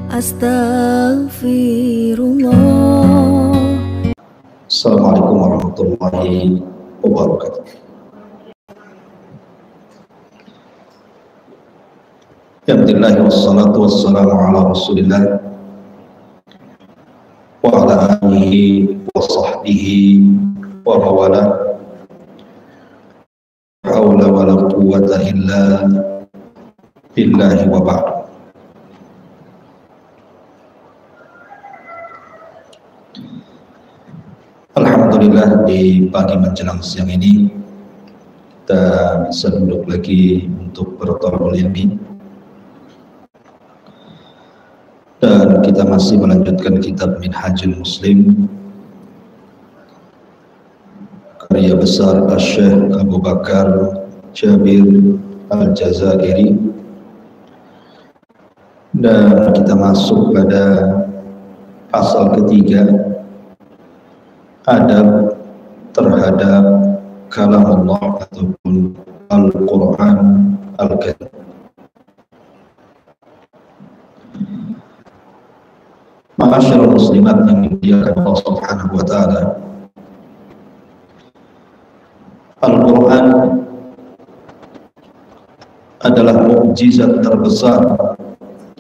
Astaghfirullah. Assalamualaikum warahmatullahi wabarakatuh. Alhamdulillah wassalatu wassalamu ala Rasulillah wa ala alihi wa sahbihi wa mawala. La haula wa la quwwata illa billahi wa ba'd. Alhamdulillah, di pagi menjelang siang ini kita bisa duduk lagi untuk bertolak ilmi, dan kita masih melanjutkan kitab Minhajul Muslim karya besar Syekh Abu Bakar Jabir Al-Jazairi, dan kita masuk pada pasal ketiga, adab terhadap kalam Allah ataupun Al-Quran Al-Karim. Ma'asyiral muslimat yang dimuliakan Allah Subhanahu wa ta'ala, Al-Quran adalah mukjizat terbesar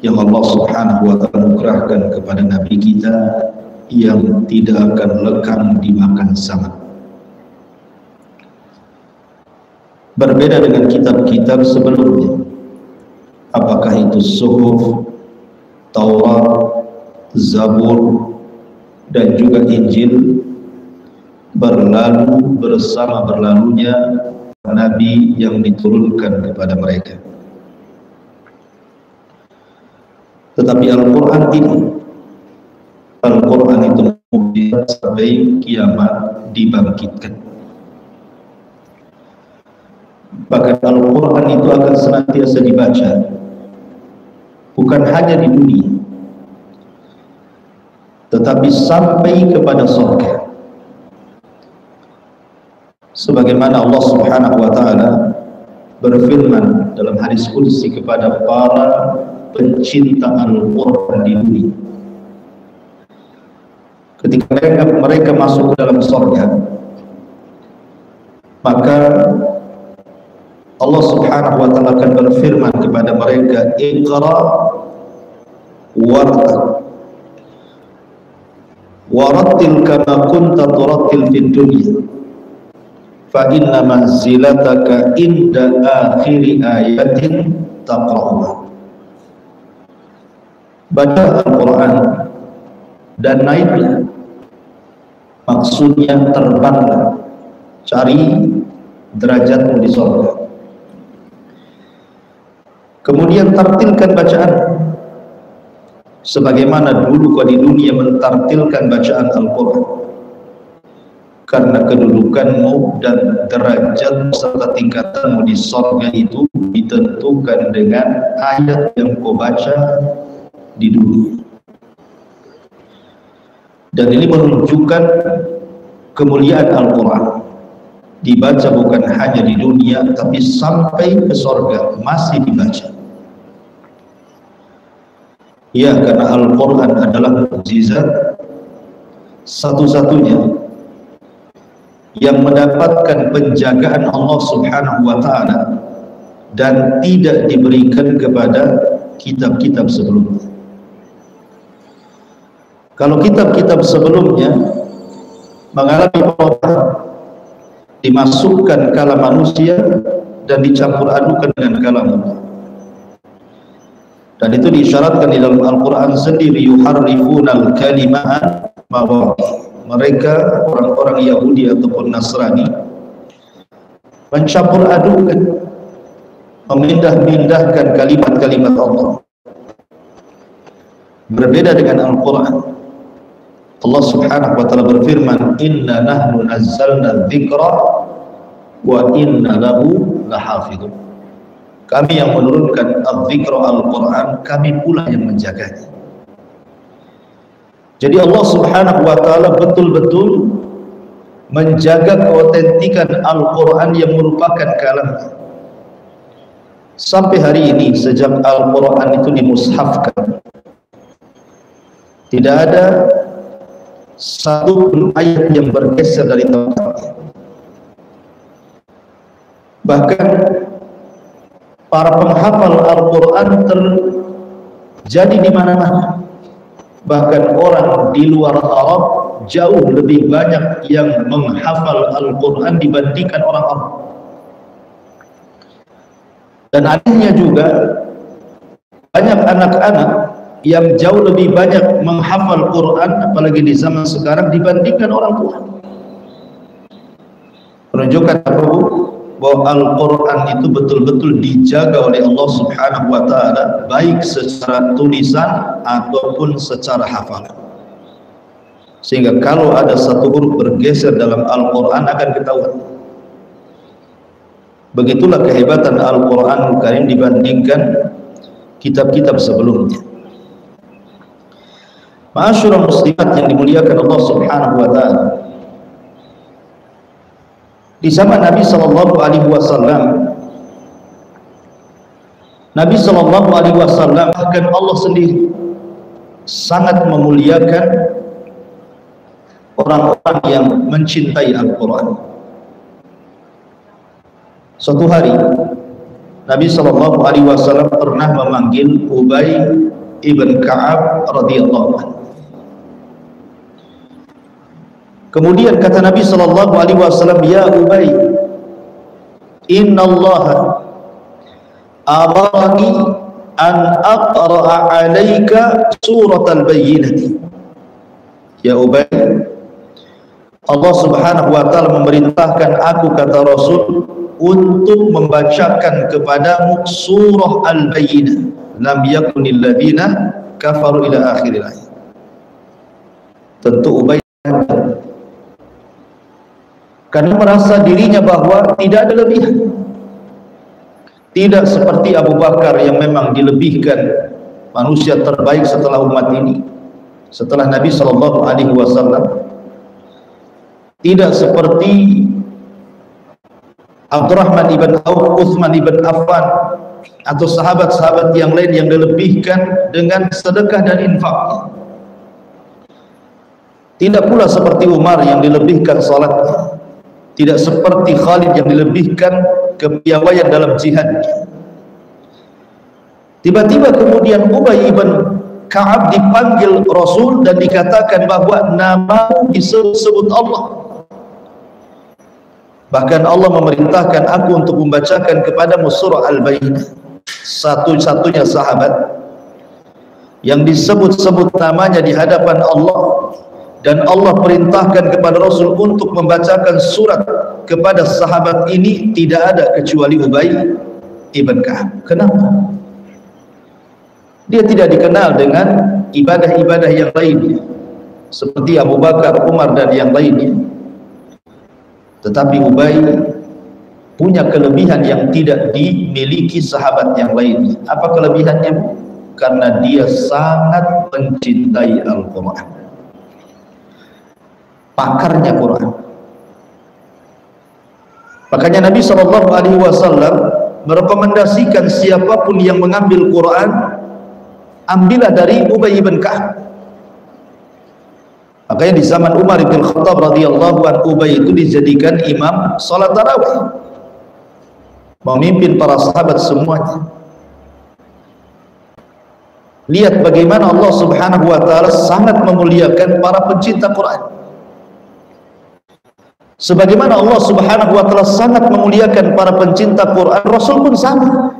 yang Allah Subhanahu wa ta'ala anugerahkan kepada Nabi kita, yang tidak akan lekang dimakan zaman. Berbeda dengan kitab-kitab sebelumnya, apakah itu Suhuf, Taurat, Zabur, dan juga Injil, berlalu bersama berlalunya Nabi yang diturunkan kepada mereka. Tetapi Al-Quran tidak. Al-Quran itu mukjizat sampai kiamat dibangkitkan. Bahkan Al-Quran itu akan senantiasa dibaca, bukan hanya di dunia, tetapi sampai kepada surga. Sebagaimana Allah Subhanahu wa ta'ala berfirman dalam hadis qudsi kepada para pencinta Al-Quran di dunia, ketika mereka masuk ke dalam surga, maka Allah Subhanahu wa ta'ala akan berfirman kepada mereka, Iqra warattil kama kunta turattil fid dunya fa inna manzilataka inda akhiri ayatin taqra'uha. Baca Al-Quran dan naiklah, maksudnya terbanglah, cari derajatmu di surga. Kemudian tartilkan bacaan sebagaimana dulu kau di dunia mentartilkan bacaan Al-Quran, karena kedudukanmu dan derajat serta tingkatanmu di surga itu ditentukan dengan ayat yang kau baca di dunia. Dan ini menunjukkan kemuliaan Al-Quran, dibaca bukan hanya di dunia, tapi sampai ke surga masih dibaca. Ya, karena Al-Quran adalah mukjizat satu-satunya yang mendapatkan penjagaan Allah Subhanahu wa ta'ala dan tidak diberikan kepada kitab-kitab sebelumnya. Kalau kitab-kitab sebelumnya mengalami perubahan, dimasukkan kalam manusia dan dicampur adukan dengan kalam Allah. Dan itu diisyaratkan di dalam Al-Quran sendiri, yuharrifunal kalimah mawadih. Mereka orang-orang Yahudi ataupun Nasrani mencampur adukan, memindah-mindahkan kalimat-kalimat Allah. Berbeda dengan Al-Quran, Allah Subhanahu wa ta'ala berfirman, Inna nahnu nazzalna dzikra wa inna lahu lahafidun. Kami yang menurunkan al-dzikra Al-Quran, kami pula yang menjaganya. Jadi Allah Subhanahu wa ta'ala betul-betul menjaga keautentikan Al-Quran yang merupakan kalamnya. Sampai hari ini, sejak Al-Quran itu dimushafkan, Tidak ada satu pun ayat yang bergeser dari tempatnya. Bahkan para penghafal Al-Quran terjadi di mana-mana. Bahkan orang di luar Arab jauh lebih banyak yang menghafal Al-Quran dibandingkan orang Arab. Dan adanya juga banyak anak-anak yang jauh lebih banyak menghafal Quran, apalagi di zaman sekarang, dibandingkan orang tua. Menunjukkan apa, Bu? Bahwa Al-Quran itu betul-betul dijaga oleh Allah Subhanahu wa Ta'ala, baik secara tulisan ataupun secara hafalan. Sehingga kalau ada satu huruf bergeser dalam Al-Quran akan ketahuan. Begitulah kehebatan Al-Quranul Karim dibandingkan kitab-kitab sebelumnya. Ma'asyiral muslimat yang dimuliakan Allah Subhanahu wa Ta'ala, di zaman Nabi sallallahu alaihi wasallam, Nabi sallallahu alaihi wasallam bahkan Allah sendiri sangat memuliakan orang-orang yang mencintai Al-Quran. Suatu hari Nabi sallallahu alaihi wasallam pernah memanggil Ubay ibn Ka'ab radhiyallahu anhu. Kemudian kata Nabi sallallahu alaihi wasallam, "Ya Ubay, innallaha amarani an aqra'a 'alaika suratal bayyinati." Ya Ubay, Allah Subhanahu wa Ta'ala memerintahkan aku, kata Rasul, untuk membacakan kepadamu surah Al-Bayyinah, lam yakunil ladina kafaru ila akhiril ayat. Tentu Ubay karena merasa dirinya bahwa tidak ada lebihan, tidak seperti Abu Bakar yang memang dilebihkan, manusia terbaik setelah umat ini, setelah Nabi sallallahu alaihi wasallam. Tidak seperti Abdurrahman ibn Auf, Utsman ibn Affan, atau sahabat-sahabat yang lain yang dilebihkan dengan sedekah dan infak. Tidak pula seperti Umar yang dilebihkan salatnya. Tidak seperti Khalid yang dilebihkan kepiawaian dalam jihad. Tiba-tiba kemudian Ubay ibn Ka'ab dipanggil Rasul dan dikatakan bahwa namamu disebut Allah. Bahkan Allah memerintahkan aku untuk membacakan kepadamu surah Al-Bayyinah. Satu-satunya sahabat yang disebut-sebut namanya di hadapan Allah, dan Allah perintahkan kepada Rasul untuk membacakan surat kepada sahabat ini, tidak ada kecuali Ubay ibn Ka'ab. Kenapa? Dia tidak dikenal dengan ibadah-ibadah yang lainnya seperti Abu Bakar, Umar dan yang lainnya. Tetapi Ubay punya kelebihan yang tidak dimiliki sahabat yang lainnya. Apa kelebihannya? Karena dia sangat mencintai Al-Quran, pakarnya Quran. Makanya Nabi sallallahu alaihi wasallam merekomendasikan siapapun yang mengambil Quran, ambillah dari Ubay bin Ka'ab. Makanya di zaman Umar bin Khattab radhiyallahu anhu, Ubay itu dijadikan imam salat tarawih, memimpin para sahabat semuanya. Lihat bagaimana Allah Subhanahu wa Ta'ala sangat memuliakan para pencinta Quran. Sebagaimana Allah Subhanahu wa Ta'ala sangat memuliakan para pencinta Quran, Rasul pun sama.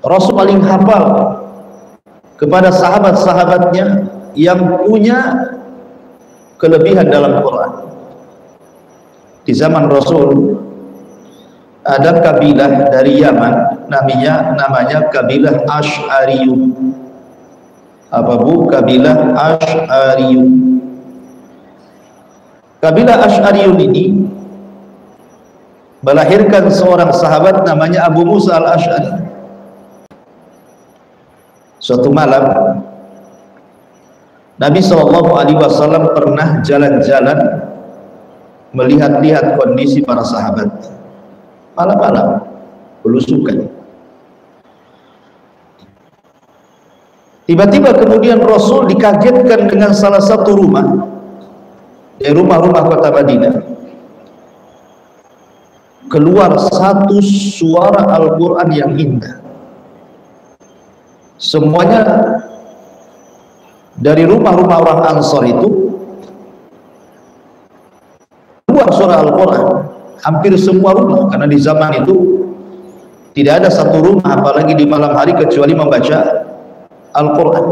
Rasul paling hafal kepada sahabat-sahabatnya yang punya kelebihan dalam Quran. Di zaman Rasul ada kabilah dari Yaman, namanya kabilah Asy'ariyun. Apa Bu? Kabilah Asy'ariyun. Kabilah Asy'ariyun ini melahirkan seorang sahabat namanya Abu Musa al-Asy'ari. Suatu malam Nabi SAW pernah jalan-jalan melihat-lihat kondisi para sahabat. Malam-malam belusukan. Tiba-tiba kemudian Rasul dikagetkan dengan salah satu rumah dari rumah-rumah kota Madinah. Keluar satu suara Al-Quran yang indah. Semuanya dari rumah-rumah orang Ansar itu keluar suara Al-Quran. Hampir semua rumah, karena di zaman itu tidak ada satu rumah apalagi di malam hari kecuali membaca Al-Quran.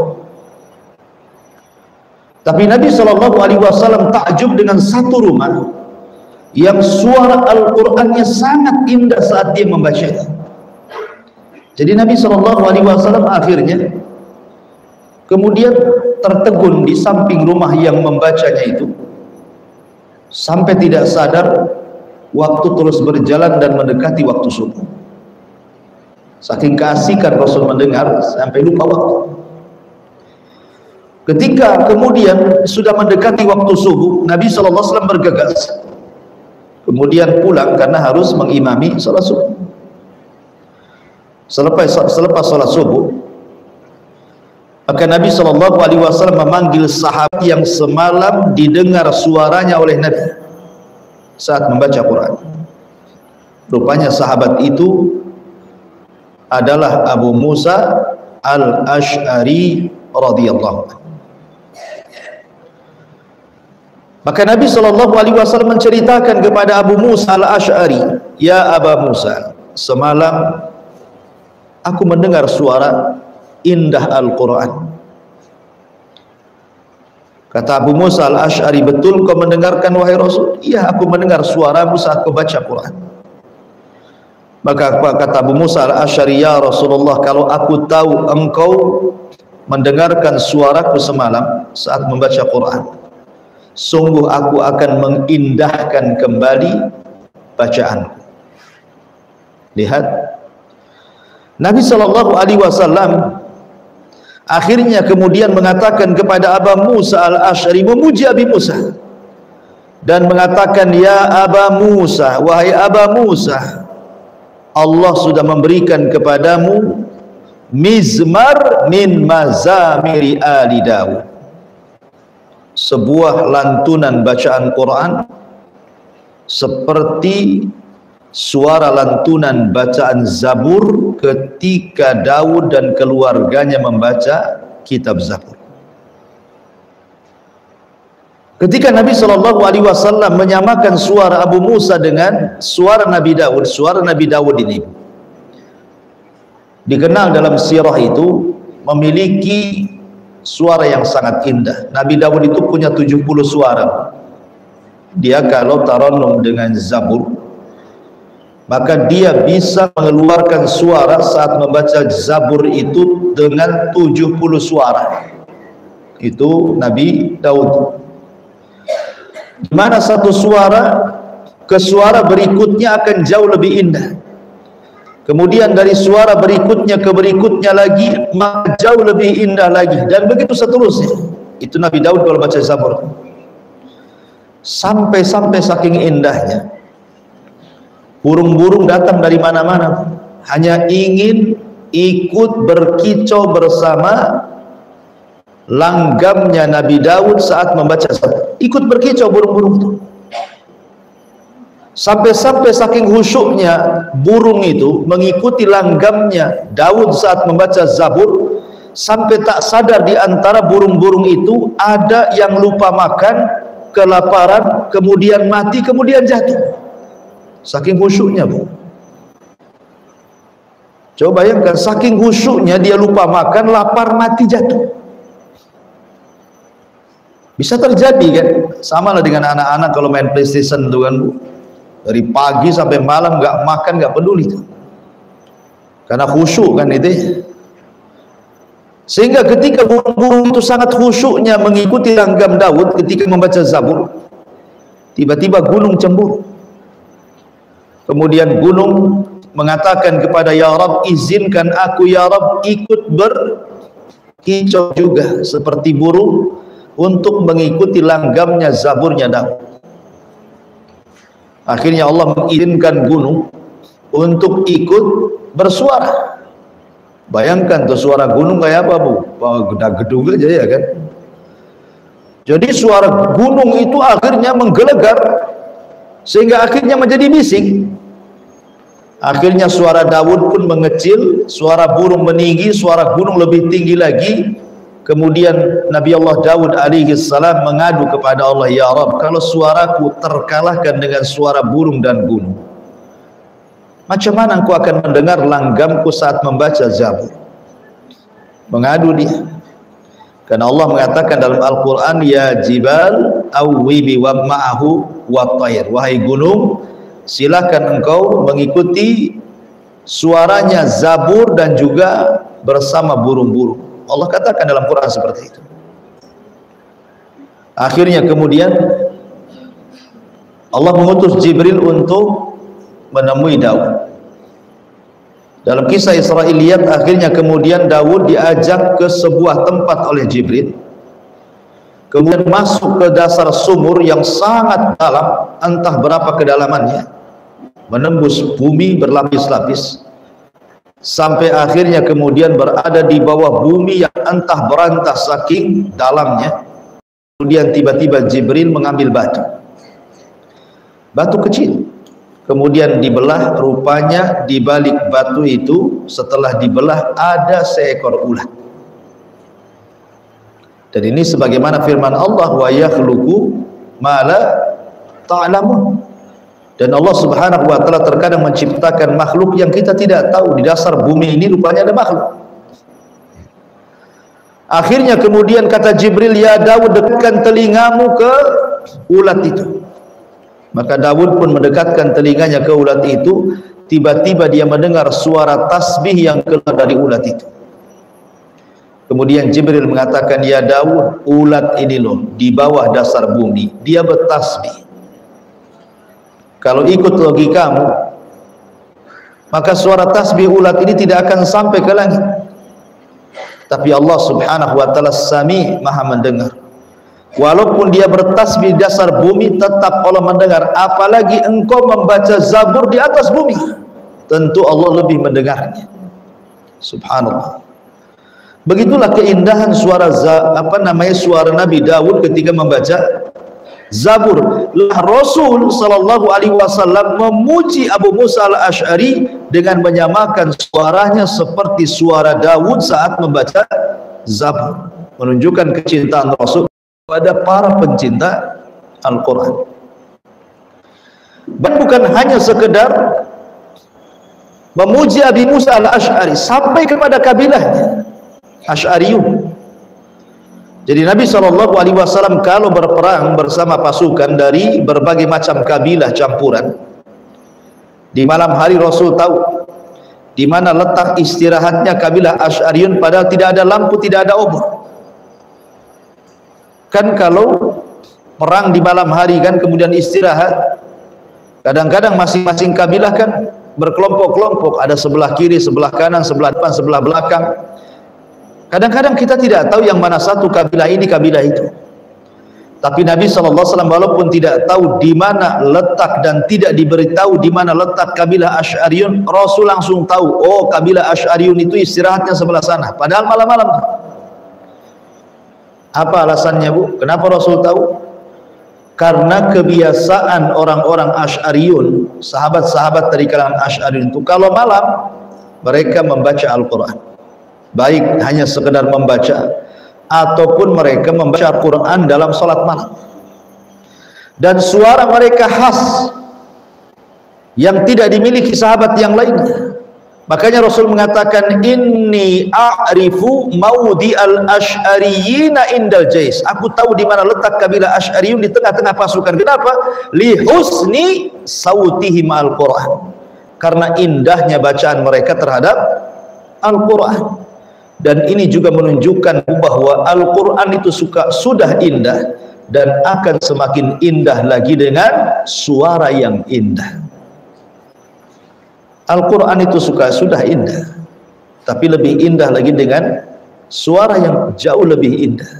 Tapi Nabi SAW takjub dengan satu rumah yang suara Al-Qurannya sangat indah saat dia membacanya. Jadi Nabi SAW akhirnya kemudian tertegun di samping rumah yang membacanya itu, sampai tidak sadar waktu terus berjalan dan mendekati waktu subuh. Saking keasikan Rasul mendengar sampai lupa waktu. Ketika kemudian sudah mendekati waktu subuh, Nabi SAW bergegas kemudian pulang karena harus mengimami salat subuh. Selepas salat subuh, maka Nabi SAW memanggil sahabat yang semalam didengar suaranya oleh Nabi saat membaca Quran. Rupanya sahabat itu adalah Abu Musa Al-Ash'ari radhiyallahu anhu. Maka Nabi SAW menceritakan kepada Abu Musa Al-Ash'ari, "Ya Aba Musa, semalam aku mendengar suara indah Al-Quran." Kata Abu Musa Al-Ash'ari, "Betul kau mendengarkan wahai Rasul?" "Iya, aku mendengar suaramu saat kau baca Quran." Maka kata Abu Musa Al-Ash'ari, "Ya Rasulullah, kalau aku tahu engkau mendengarkan suaraku semalam saat membaca Quran, sungguh aku akan mengindahkan kembali bacaanku." Lihat, Nabi SAW akhirnya kemudian mengatakan kepada Abu Musa Al-Ash'ari, memuji Abi Musa dan mengatakan, "Ya Aba Musa, wahai Aba Musa, Allah sudah memberikan kepadamu mizmar min mazamiri ali Daud, sebuah lantunan bacaan Quran seperti suara lantunan bacaan Zabur ketika Daud dan keluarganya membaca kitab Zabur." Ketika Nabi SAW menyamakan suara Abu Musa dengan suara Nabi Daud, suara Nabi Daud ini dikenal dalam sirah itu memiliki suara yang sangat indah. Nabi Daud itu punya 70 suara. Dia kalau tarannum dengan Zabur, maka dia bisa mengeluarkan suara saat membaca Zabur itu dengan 70 suara. Itu Nabi Daud. Di mana satu suara ke suara berikutnya akan jauh lebih indah. Kemudian dari suara berikutnya ke berikutnya lagi maka jauh lebih indah lagi, dan begitu seterusnya. Itu Nabi Daud kalau baca Zabur. Sampai saking indahnya, burung-burung datang dari mana-mana hanya ingin ikut berkicau bersama langgamnya Nabi Daud saat membaca Zabur. Ikut berkicau burung-burung itu. Sampai-sampai saking khusyuknya burung itu mengikuti langgamnya Daud saat membaca Zabur, sampai tak sadar di antara burung-burung itu ada yang lupa makan, kelaparan, kemudian mati, kemudian jatuh. Saking khusyuknya, Bu. Coba bayangkan, saking khusyuknya dia lupa makan, lapar, mati, jatuh. Bisa terjadi kan? Sama lah dengan anak-anak kalau main PlayStation itu kan, dari pagi sampai malam nggak makan, nggak peduli tuh. Karena khusyuk kan itu. Sehingga ketika burung-burung itu sangat khusyuknya mengikuti langgam Daud ketika membaca Zabur, tiba-tiba gunung cemburu. Kemudian gunung mengatakan kepada Ya Rabb, izinkan aku Ya Rabb ikut berkicau juga seperti burung untuk mengikuti langgamnya Zaburnya Daud. Akhirnya Allah mengizinkan gunung untuk ikut bersuara. Bayangkan tuh suara gunung kayak apa, Bu? Gedung aja ya kan. Jadi suara gunung itu akhirnya menggelegar sehingga akhirnya menjadi bising. Akhirnya suara Daud pun mengecil, suara burung meninggi, suara gunung lebih tinggi lagi. Kemudian Nabi Allah Daud alaihi salam mengadu kepada Allah, ya Rabb, kalau suaraku terkalahkan dengan suara burung dan gunung, macam mana engkau akan mendengar langgamku saat membaca Zabur? Mengadu dia. Karena Allah mengatakan dalam Al-Quran, ya jibal awwibi wa ma'ahu wa tayr, wahai gunung, silakan engkau mengikuti suaranya Zabur dan juga bersama burung-burung. Allah katakan dalam Quran seperti itu. Akhirnya kemudian Allah mengutus Jibril untuk menemui Daud. Dalam kisah Israiliyat, akhirnya kemudian Daud diajak ke sebuah tempat oleh Jibril, kemudian masuk ke dasar sumur yang sangat dalam, entah berapa kedalamannya, menembus bumi berlapis-lapis, sampai akhirnya kemudian berada di bawah bumi yang entah berantah saking dalamnya. Kemudian tiba-tiba Jibril mengambil batu kecil, kemudian dibelah. Rupanya di balik batu itu, setelah dibelah, ada seekor ulat. Dan ini sebagaimana firman Allah, wa yakhluqu ma la ta'lamun. Dan Allah Subhanahu wa taala terkadang menciptakan makhluk yang kita tidak tahu. Di dasar bumi ini rupanya ada makhluk. Akhirnya kemudian kata Jibril, ya Daud, dekatkan telingamu ke ulat itu. Maka Daud pun mendekatkan telinganya ke ulat itu. Tiba-tiba dia mendengar suara tasbih yang keluar dari ulat itu. Kemudian Jibril mengatakan, ya Daud, ulat ini loh di bawah dasar bumi, dia bertasbih. Kalau ikut logikamu, maka suara tasbih ulat ini tidak akan sampai ke langit. Tapi Allah Subhanahu wa taala Sami, Maha mendengar. Walaupun dia bertasbih di dasar bumi, tetap Allah mendengar. Apalagi engkau membaca Zabur di atas bumi, tentu Allah lebih mendengarnya. Subhanallah. Begitulah keindahan suara suara Nabi Daud ketika membaca Zabur. Rasul sallallahu alaihi wasallam memuji Abu Musa al-Asy'ari dengan menyamakan suaranya seperti suara Daud saat membaca Zabur, menunjukkan kecintaan Rasul pada para pencinta Al-Quran. Dan bukan hanya sekedar memuji Abi Musa al-Asy'ari, sampai kepada kabilahnya Asy'ariyun. Jadi Nabi SAW kalau berperang bersama pasukan dari berbagai macam kabilah campuran, di malam hari Rasul tahu di mana letak istirahatnya kabilah Asy'ariyun, padahal tidak ada lampu, tidak ada obor. Kan kalau perang di malam hari kan kemudian istirahat, kadang-kadang masing-masing kabilah kan berkelompok-kelompok, ada sebelah kiri, sebelah kanan, sebelah depan, sebelah belakang. Kadang-kadang kita tidak tahu yang mana satu kabilah ini, kabilah itu. Tapi Nabi SAW walaupun tidak tahu di mana letak dan tidak diberitahu di mana letak kabilah Asy'ariyun, Rasul langsung tahu, oh kabilah Asy'ariyun itu istirahatnya sebelah sana, padahal malam-malam. Apa alasannya, Bu? Kenapa Rasul tahu? Karena kebiasaan orang-orang Asy'ariyun, sahabat-sahabat dari kalangan Asy'ariyun itu, kalau malam mereka membaca Al-Quran. Baik hanya sekedar membaca, ataupun mereka membaca Al-Quran dalam sholat malam. Dan suara mereka khas, yang tidak dimiliki sahabat yang lainnya. Makanya Rasul mengatakan, inni a'rifu maudi al-asy'ariyina indal jais. Aku tahu di mana letak kabilah Asy'ariyun di tengah-tengah pasukan. Kenapa? Li husni sautihim al-Quran. Karena indahnya bacaan mereka terhadap Al-Quran. Dan ini juga menunjukkan bahwa Al-Quran itu sudah indah dan akan semakin indah lagi dengan suara yang indah. Al-Quran itu sudah indah, tapi lebih indah lagi dengan suara yang jauh lebih indah.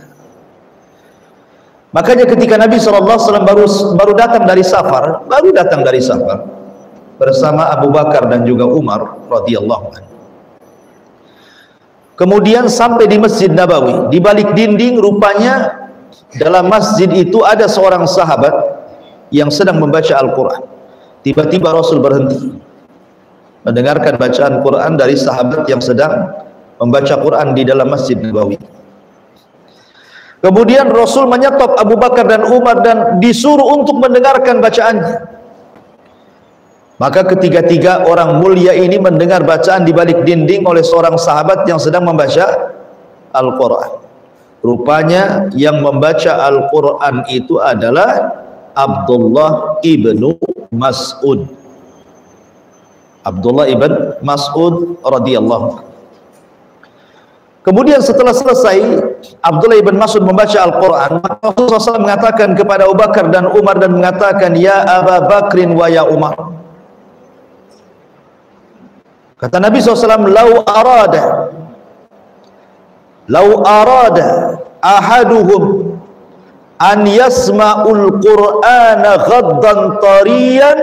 Makanya ketika Nabi SAW baru datang dari safar, bersama Abu Bakar dan juga Umar radhiyallahu anhu. Kemudian sampai di Masjid Nabawi. Di balik dinding rupanya dalam masjid itu ada seorang sahabat yang sedang membaca Al-Quran. Tiba-tiba Rasul berhenti mendengarkan bacaan Quran dari sahabat yang sedang membaca Quran di dalam Masjid Nabawi. Kemudian Rasul menyetop Abu Bakar dan Umar dan disuruh untuk mendengarkan bacaannya. Maka ketiga-tiga orang mulia ini mendengar bacaan di balik dinding oleh seorang sahabat yang sedang membaca Al-Quran. Rupanya yang membaca Al-Quran itu adalah Abdullah ibnu Mas'ud. Abdullah ibn Mas'ud radhiyallahu. Kemudian setelah selesai Abdullah ibn Mas'ud membaca Al-Quran, Rasulullah SAW mengatakan kepada Abu Bakar dan Umar dan mengatakan, ya Aba Bakrin wa ya Umar. Kata Nabi SAW, lau arada ahaduhum an yasma'ul Qur'ana ghaddan tariyan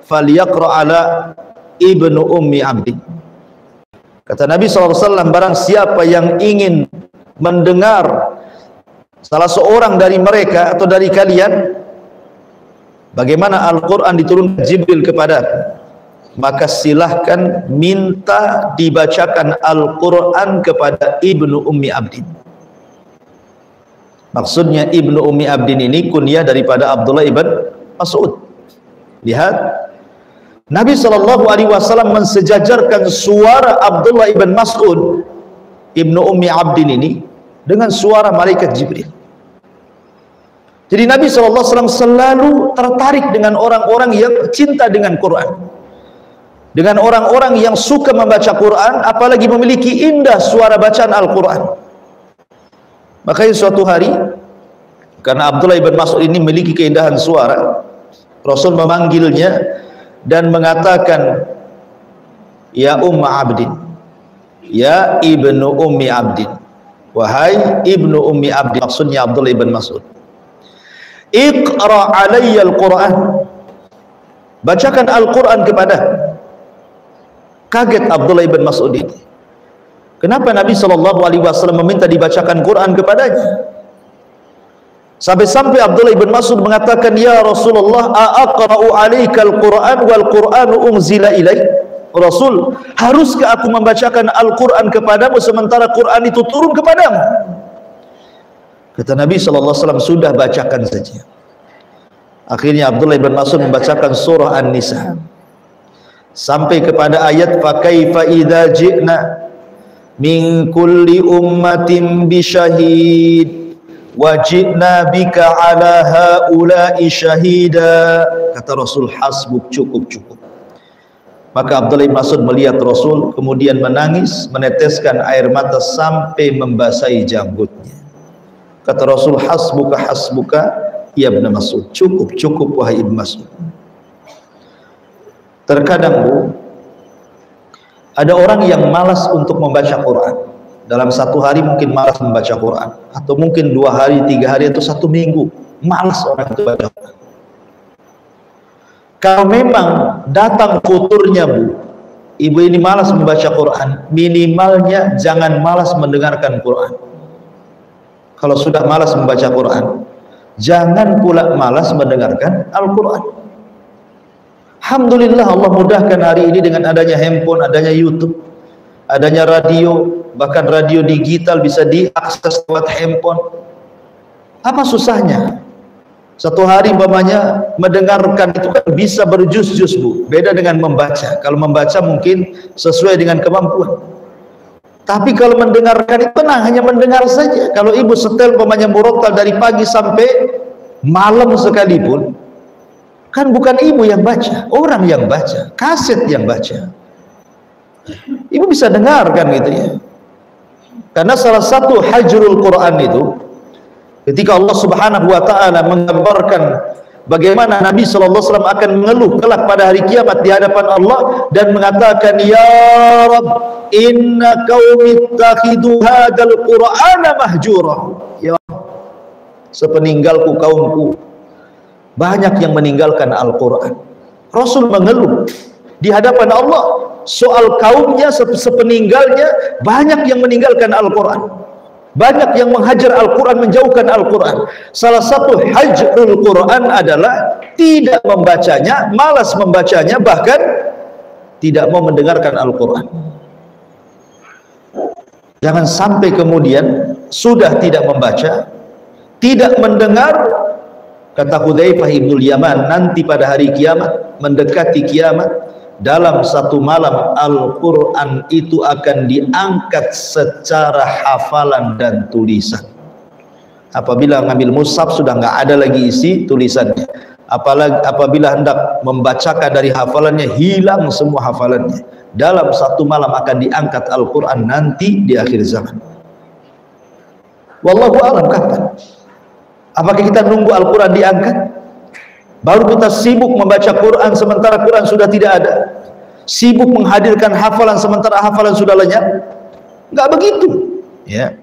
falyaqra ala ibnu ummi abdi. Kata Nabi SAW, barang siapa yang ingin mendengar salah seorang dari mereka atau dari kalian bagaimana Al-Quran diturunkan Jibril kepada, maka silahkan minta dibacakan Al-Quran kepada Ibnu Ummi Abdin. Maksudnya Ibnu Ummi Abdin ini kunyah daripada Abdullah ibn Mas'ud. Lihat, Nabi SAW mensejajarkan suara Abdullah ibn Mas'ud Ibnu Ummi Abdin ini dengan suara malaikat Jibril. Jadi Nabi SAW selalu tertarik dengan orang-orang yang cinta dengan Quran, dengan orang-orang yang suka membaca Quran, apalagi memiliki indah suara bacaan Al-Quran. Makanya suatu hari, karena Abdullah ibn Mas'ud ini memiliki keindahan suara, Rasul memanggilnya dan mengatakan, ya Umma Abdin, ya Ibnu Ummi Abdin, wahai Ibnu Ummi Abdin, maksudnya Abdullah ibn Mas'ud, Iqra alayya al-Quran, bacakan Al-Quran kepada. Kaget Abdullah ibn Mas'ud ini. Kenapa Nabi SAW meminta dibacakan Quran kepadanya? Sampai-sampai Abdullah ibn Mas'ud mengatakan, ya Rasulullah, aqra'u alaikal Quran wal Quranu unzila ilaik. Rasul, haruskah aku membacakan Al-Quran kepadamu sementara Quran itu turun kepadamu? Kata Nabi SAW, sudah bacakan saja. Akhirnya Abdullah ibn Mas'ud membacakan surah An-Nisa sampai kepada ayat fa kaifa idza ji'na min kulli ummatin bi syahid wajibna bika ala haula'i syahida. Kata Rasul, hasbuk, cukup. Maka Abdullah bin Mas'ud melihat Rasul, kemudian menangis, meneteskan air mata sampai membasahi janggutnya. Kata Rasul, hasbuka ya Ibn Mas'ud, cukup wahai Ibn Mas'ud. Terkadang Bu, ada orang yang malas untuk membaca Quran. Dalam satu hari mungkin malas membaca Quran, atau mungkin 2 hari, 3 hari, atau 1 minggu malas orang itu baca Quran. Kalau memang datang futurnya Bu, ibu ini malas membaca Quran, minimalnya jangan malas mendengarkan Quran. Kalau sudah malas membaca Quran, jangan pula malas mendengarkan Al-Quran. Alhamdulillah Allah mudahkan hari ini dengan adanya handphone, adanya YouTube, adanya radio, bahkan radio digital bisa diakses lewat handphone. Apa susahnya? Satu hari umpamanya mendengarkan itu kan bisa berjus-jus Bu, beda dengan membaca. Kalau membaca mungkin sesuai dengan kemampuan, tapi kalau mendengarkan itu hanya mendengar saja. Kalau ibu setel umpamanya murotal dari pagi sampai malam sekalipun, kan bukan ibu yang baca, orang yang baca, kaset yang baca. Ibu bisa dengarkan gitu ya. Karena salah satu hajrul Quran itu, ketika Allah Subhanahu wa ta'ala menggambarkan bagaimana Nabi SAW akan mengeluh kelak pada hari kiamat di hadapan Allah dan mengatakan, ya Rabb, inna qaumi ittakhidhu hadzal Qur'ana mahjura. Ya, sepeninggalku kaumku banyak yang meninggalkan Al-Quran. Rasul mengeluh di hadapan Allah. soal kaumnya sepeninggalnya, banyak yang meninggalkan Al-Quran, banyak yang menghajar Al-Quran, menjauhkan Al-Quran. Salah satu hajrul Quran adalah tidak membacanya, malas membacanya, bahkan tidak mau mendengarkan Al-Quran. Jangan sampai kemudian sudah tidak membaca, tidak mendengar. Kata Hudzaifah ibnul Yaman, nanti pada hari kiamat, mendekati kiamat, dalam satu malam Al-Quran itu akan diangkat secara hafalan dan tulisan. Apabila ngambil mushaf sudah nggak ada lagi isi tulisannya. Apalagi apabila hendak membacakan dari hafalannya, hilang semua hafalannya. Dalam satu malam akan diangkat Al-Quran nanti di akhir zaman. Wallahu a'lam kapan. Apakah kita nunggu Al-Quran diangkat baru kita sibuk membaca Quran sementara Quran sudah tidak ada, sibuk menghadirkan hafalan sementara hafalan sudah lenyap? Enggak begitu, ya.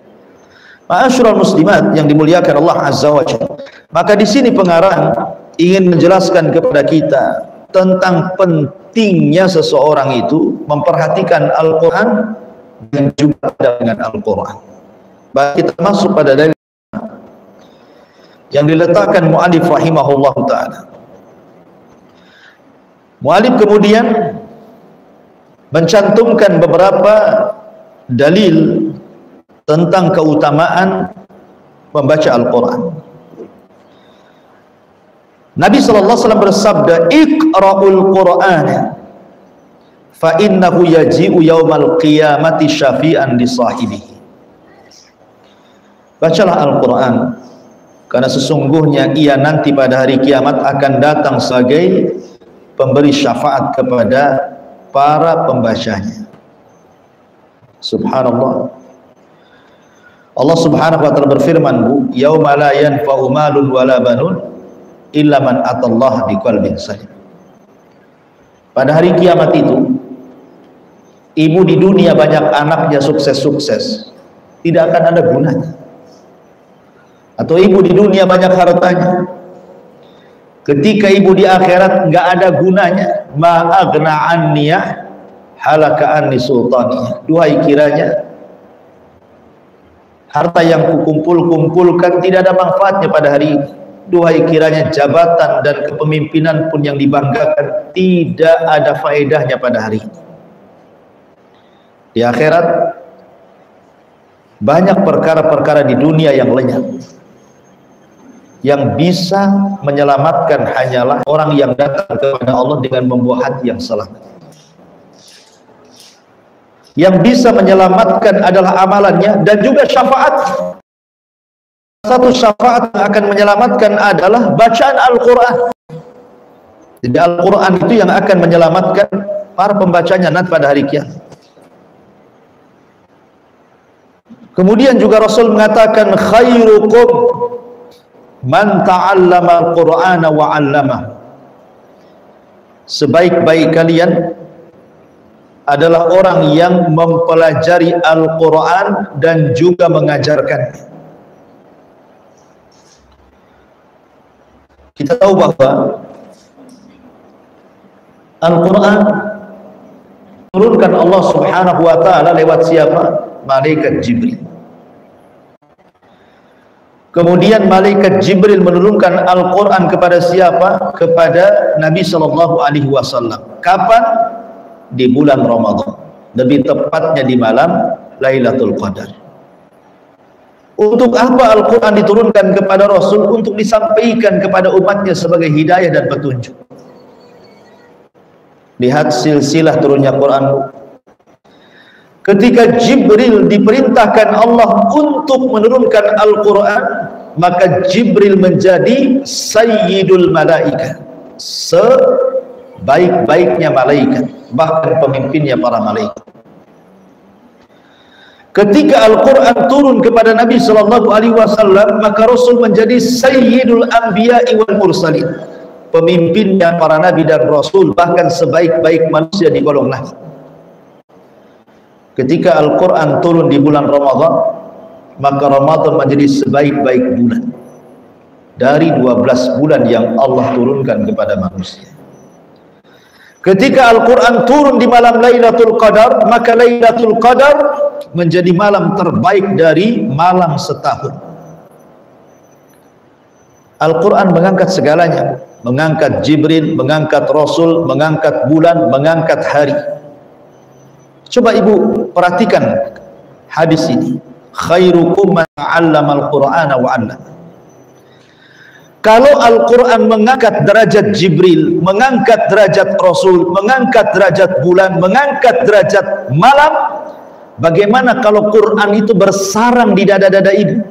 Ma'asyiral muslimat yang dimuliakan Allah Azza wa Jalla. Maka di sini pengarang ingin menjelaskan kepada kita tentang pentingnya seseorang itu memperhatikan Al-Quran dan juga dengan Al-Quran. Baik, kita masuk pada dalil yang diletakkan mu'alif rahimahullah ta'ala. Mu'alif kemudian mencantumkan beberapa dalil tentang keutamaan membaca Al-Quran. Nabi SAW bersabda, "Iqra'ul Qur'ana fa innahu yaji'u yaumal qiyamati syafi'an li sahibihi." Bacalah Al-Quran, karena sesungguhnya ia nanti pada hari kiamat akan datang sebagai pemberi syafaat kepada para pembacanya. Subhanallah. Allah Subhanahu wa taala berfirman, "Yauma la yanfa'u malun wala banun illa man atallaha biqalbin salim." Pada hari kiamat itu, ibu di dunia banyak anaknya sukses-sukses, tidak akan ada gunanya. Atau ibu di dunia banyak hartanya, ketika ibu di akhirat nggak ada gunanya. Ma'agna anniyah halaka anni sultaniyah. Duhai kiranya harta yang kukumpulkan tidak ada manfaatnya pada hari ini. Duhai kiranya jabatan dan kepemimpinan pun yang dibanggakan tidak ada faedahnya pada hari ini. Di akhirat banyak perkara-perkara di dunia yang lenyap. Yang bisa menyelamatkan hanyalah orang yang datang kepada Allah dengan membawa hati yang selamat. Yang bisa menyelamatkan adalah amalannya dan juga syafaat. Satu syafaat yang akan menyelamatkan adalah bacaan Al-Quran. Jadi Al-Quran itu yang akan menyelamatkan para pembacanya nanti pada hari kiamat. Kemudian juga Rasul mengatakan, khairukum man ta'allama al-Qur'ana wa 'allama. Sebaik-baik kalian adalah orang yang mempelajari Al-Qur'an dan juga mengajarkan. Kita tahu bahwa Al-Qur'an turunkan Allah Subhanahu wa taala lewat siapa? Malaikat Jibril. Kemudian malaikat Jibril menurunkan Al-Quran kepada siapa? Kepada Nabi SAW. Kapan? Di bulan Ramadan. Lebih tepatnya di malam Lailatul Qadar. Untuk apa Al-Quran diturunkan kepada Rasul? Untuk disampaikan kepada umatnya sebagai hidayah dan petunjuk. Lihat silsilah turunnya Quran. Ketika Jibril diperintahkan Allah untuk menurunkan Al-Quran, maka Jibril menjadi Sayyidul Malaikat, sebaik-baiknya malaikat, bahkan pemimpinnya para malaikat. Ketika Al-Quran turun kepada Nabi SAW, maka Rasul menjadi Sayyidul Anbiya'i wal Mursalin, pemimpinnya para Nabi dan Rasul, bahkan sebaik-baik manusia di golong langit. Ketika Al-Quran turun di bulan Ramadan, maka Ramadan menjadi sebaik-baik bulan dari 12 bulan yang Allah turunkan kepada manusia. Ketika Al-Quran turun di malam Lailatul Qadar, maka Lailatul Qadar menjadi malam terbaik dari malam setahun. Al-Quran mengangkat segalanya, mengangkat Jibril, mengangkat Rasul, mengangkat bulan, mengangkat hari. Coba ibu perhatikan hadis ini. Khairukum man 'allama al-Qur'ana wa 'allama. Kalau Al-Quran mengangkat derajat Jibril, mengangkat derajat Rasul, mengangkat derajat bulan, mengangkat derajat malam, bagaimana kalau Quran itu bersarang di dada-dada ibu?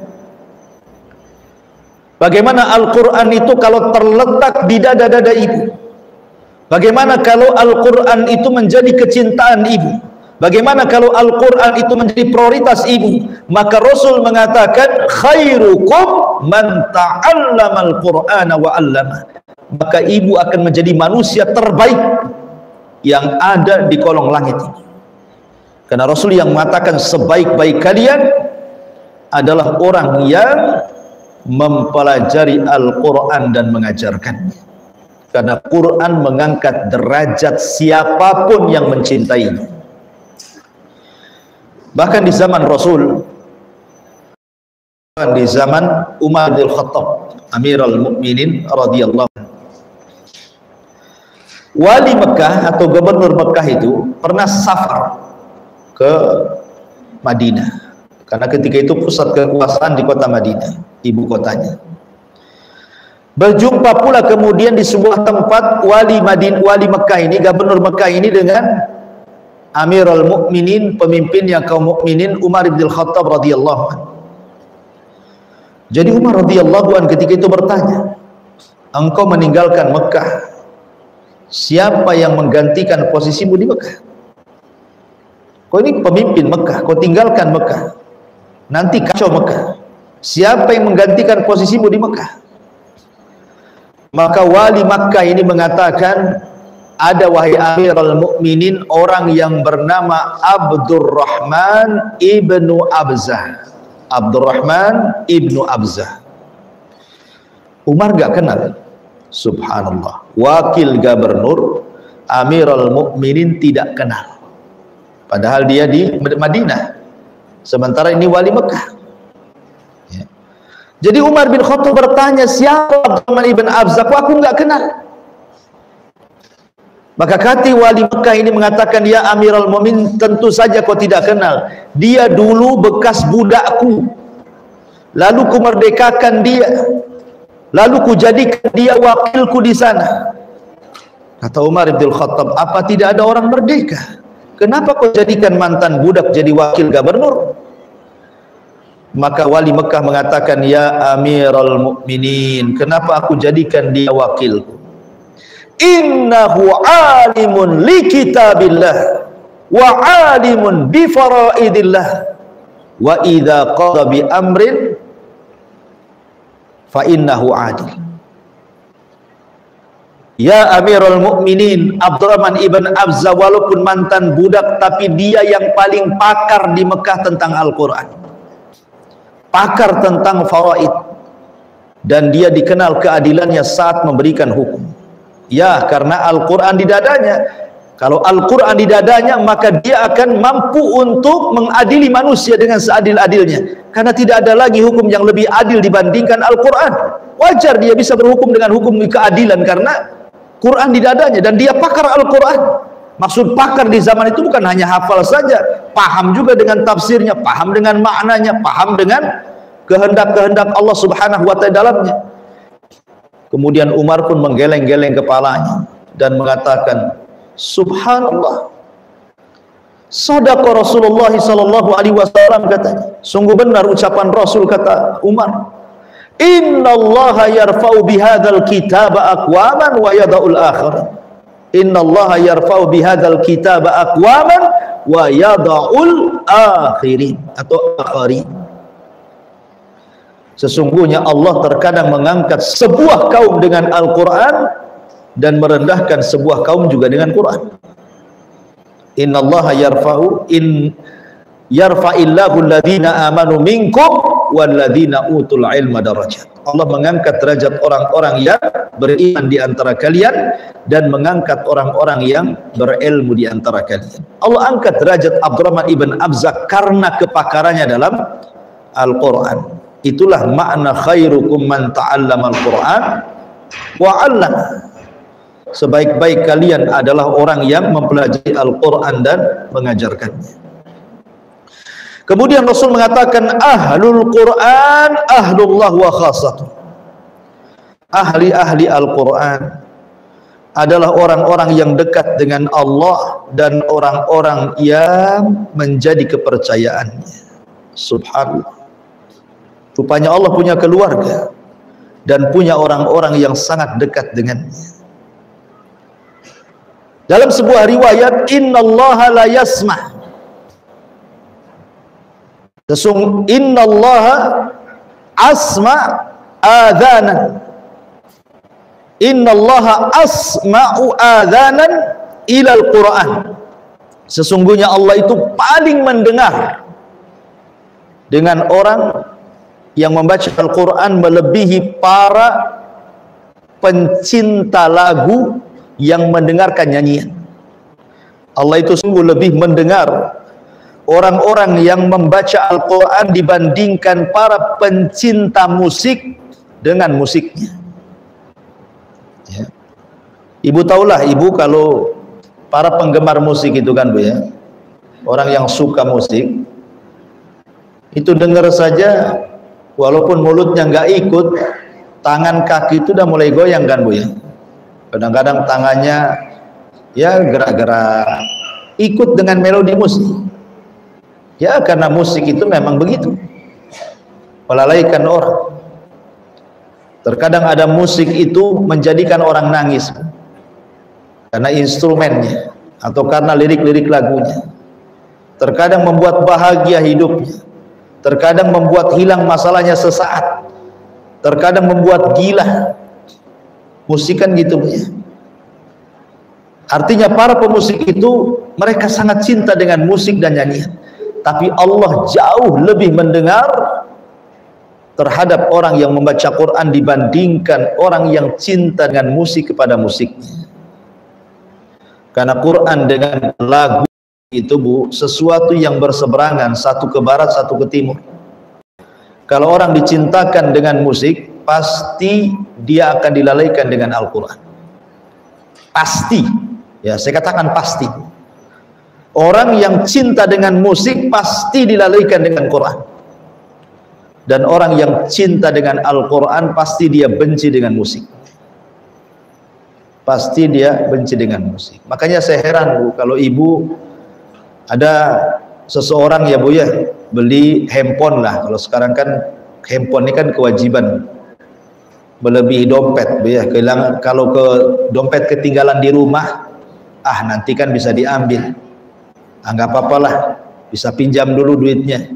Bagaimana Al-Quran itu kalau terletak di dada-dada ibu? Bagaimana kalau Al-Quran itu menjadi kecintaan ibu? Bagaimana kalau Al-Quran itu menjadi prioritas ibu? Maka Rasul mengatakan, khairukum man ta'allama al-Qur'ana wa 'allama. Maka ibu akan menjadi manusia terbaik yang ada di kolong langit ini. Karena Rasul yang mengatakan sebaik-baik kalian adalah orang yang mempelajari Al-Quran dan mengajarkannya. Karena Quran mengangkat derajat siapapun yang mencintainya. Bahkan di zaman Rasul, di zaman Umar bin Khattab, Amirul Mukminin radhiyallahu anhu, wali Mekah atau gubernur Mekah itu pernah safar ke Madinah, karena ketika itu pusat kekuasaan di kota Madinah, ibu kotanya. Berjumpa pula kemudian di sebuah tempat wali Mekah ini, gubernur Mekah ini dengan Amirul Mukminin, pemimpinnya kaum mukminin Umar bin Khattab radhiyallahu anhu. Jadi Umar radhiyallahu anhu ketika itu bertanya, engkau meninggalkan Mekah, siapa yang menggantikan posisimu di Mekah? Kau ini pemimpin Mekah, kau tinggalkan Mekah, nanti kacau Mekah. Siapa yang menggantikan posisimu di Mekah? Maka wali Mekah ini mengatakan, ada wahai Amirul Mukminin orang yang bernama Abdurrahman ibnu Abzah. Abdurrahman ibnu Abzah. Umar gak kenal. Subhanallah. Wakil gubernur Amirul Mukminin tidak kenal. Padahal dia di Madinah. Sementara ini wali Mekah. Ya. Jadi Umar bin Khattab bertanya, siapa Abdurrahman ibn Abzah? Aku gak kenal. Maka kata wali Mekah ini mengatakan, ya Amirul Mukminin, tentu saja kau tidak kenal. Dia dulu bekas budakku, lalu ku merdekakan dia, lalu ku jadikan dia wakilku di sana. Kata Umar bin Khattab, apa tidak ada orang merdeka? Kenapa kau jadikan mantan budak jadi wakil gubernur? Maka wali Mekah mengatakan, ya Amirul Mukminin, kenapa aku jadikan dia wakilku? Innahu alimun li kitabillah wa alimun bi faraidillah wa idza qada bi amrin fa innahu adil. Ya Amirul Mukminin, Abdurrahman ibn Abzah walaupun mantan budak, tapi dia yang paling pakar di Mekah tentang Al-Quran, pakar tentang faraid, dan dia dikenal keadilannya saat memberikan hukum. Ya, karena Al-Quran di dadanya. Kalau Al-Quran di dadanya, maka dia akan mampu untuk mengadili manusia dengan seadil-adilnya. Karena tidak ada lagi hukum yang lebih adil dibandingkan Al-Quran. Wajar dia bisa berhukum dengan hukum keadilan karena Quran di dadanya, dan dia pakar Al-Quran. Maksud pakar di zaman itu bukan hanya hafal saja, paham juga dengan tafsirnya, paham dengan maknanya, paham dengan kehendak-kehendak Allah Subhanahu wa Ta'ala dalamnya. Kemudian Umar pun menggeleng-geleng kepalanya dan mengatakan, subhanallah, sadaqa Rasulullah sallallahu alaihi wasallam, katanya, sungguh benar ucapan Rasul, kata Umar, innallaha yarfa'u bihadzal kitaba aqwaman wa yada'ul akharin. Innallaha yarfa'u bihadzal kitaba aqwaman wa yada'ul akhirin atau akharin. Sesungguhnya Allah terkadang mengangkat sebuah kaum dengan Al-Quran dan merendahkan sebuah kaum juga dengan Quran. Innallaha yarfa'illahu alladhina amanu minkum walladhina utul ilma darajat. Allah mengangkat derajat orang-orang yang beriman di antara kalian dan mengangkat orang-orang yang berilmu di antara kalian. Allah angkat derajat Abdurrahman ibn Abza karena kepakarannya dalam Al-Quran. Itulah makna khairukum man ta'allama Al-Quran wa 'allama. Sebaik-baik kalian adalah orang yang mempelajari Al-Quran dan mengajarkannya. Kemudian Rasul mengatakan ahlul Quran ahlullah wa khasatuh. Ahli-ahli Al-Quran adalah orang-orang yang dekat dengan Allah dan orang-orang yang menjadi kepercayaannya. Subhanallah. Rupanya Allah punya keluarga dan punya orang-orang yang sangat dekat dengannya. Dalam sebuah riwayat, innallaha la yasma'. Innallaha asma' adhanan. Innallaha asma'u adhanan ilal Quran. Sesungguhnya Allah itu paling mendengar dengan orang yang membaca Al-Quran melebihi para pencinta lagu yang mendengarkan nyanyian. Allah itu sungguh lebih mendengar orang-orang yang membaca Al-Quran dibandingkan para pencinta musik dengan musiknya. Ya. Ibu tahulah, ibu kalau para penggemar musik itu kan Bu ya, orang yang suka musik itu dengar saja, walaupun mulutnya nggak ikut, tangan kaki itu udah mulai goyang kan Bu ya. Kadang-kadang tangannya ya gerak-gerak ikut dengan melodi musik. Ya karena musik itu memang begitu, melalaikan orang. Terkadang ada musik itu menjadikan orang nangis karena instrumennya atau karena lirik-lirik lagunya. Terkadang membuat bahagia hidupnya, terkadang membuat hilang masalahnya sesaat, terkadang membuat gila. Musik kan gitu ya. Artinya para pemusik itu mereka sangat cinta dengan musik dan nyanyian. Tapi Allah jauh lebih mendengar terhadap orang yang membaca Quran dibandingkan orang yang cinta dengan musik kepada musiknya. Karena Quran dengan lagu itu Bu, sesuatu yang berseberangan, satu ke barat, satu ke timur. Kalau orang dicintakan dengan musik, pasti dia akan dilalaikan dengan Al-Quran. Pasti, ya saya katakan pasti. Orang yang cinta dengan musik pasti dilalaikan dengan Quran. Dan orang yang cinta dengan Al-Quran pasti dia benci dengan musik. Pasti dia benci dengan musik. Makanya saya heran Bu, kalau ibu ada seseorang ya Bu ya, beli handphone lah. Kalau sekarang kan handphone ini kan kewajiban, melebihi dompet Bu ya. Kalau ke dompet ketinggalan di rumah, nanti kan bisa diambil. Nggak apa-apalah, bisa pinjam dulu duitnya.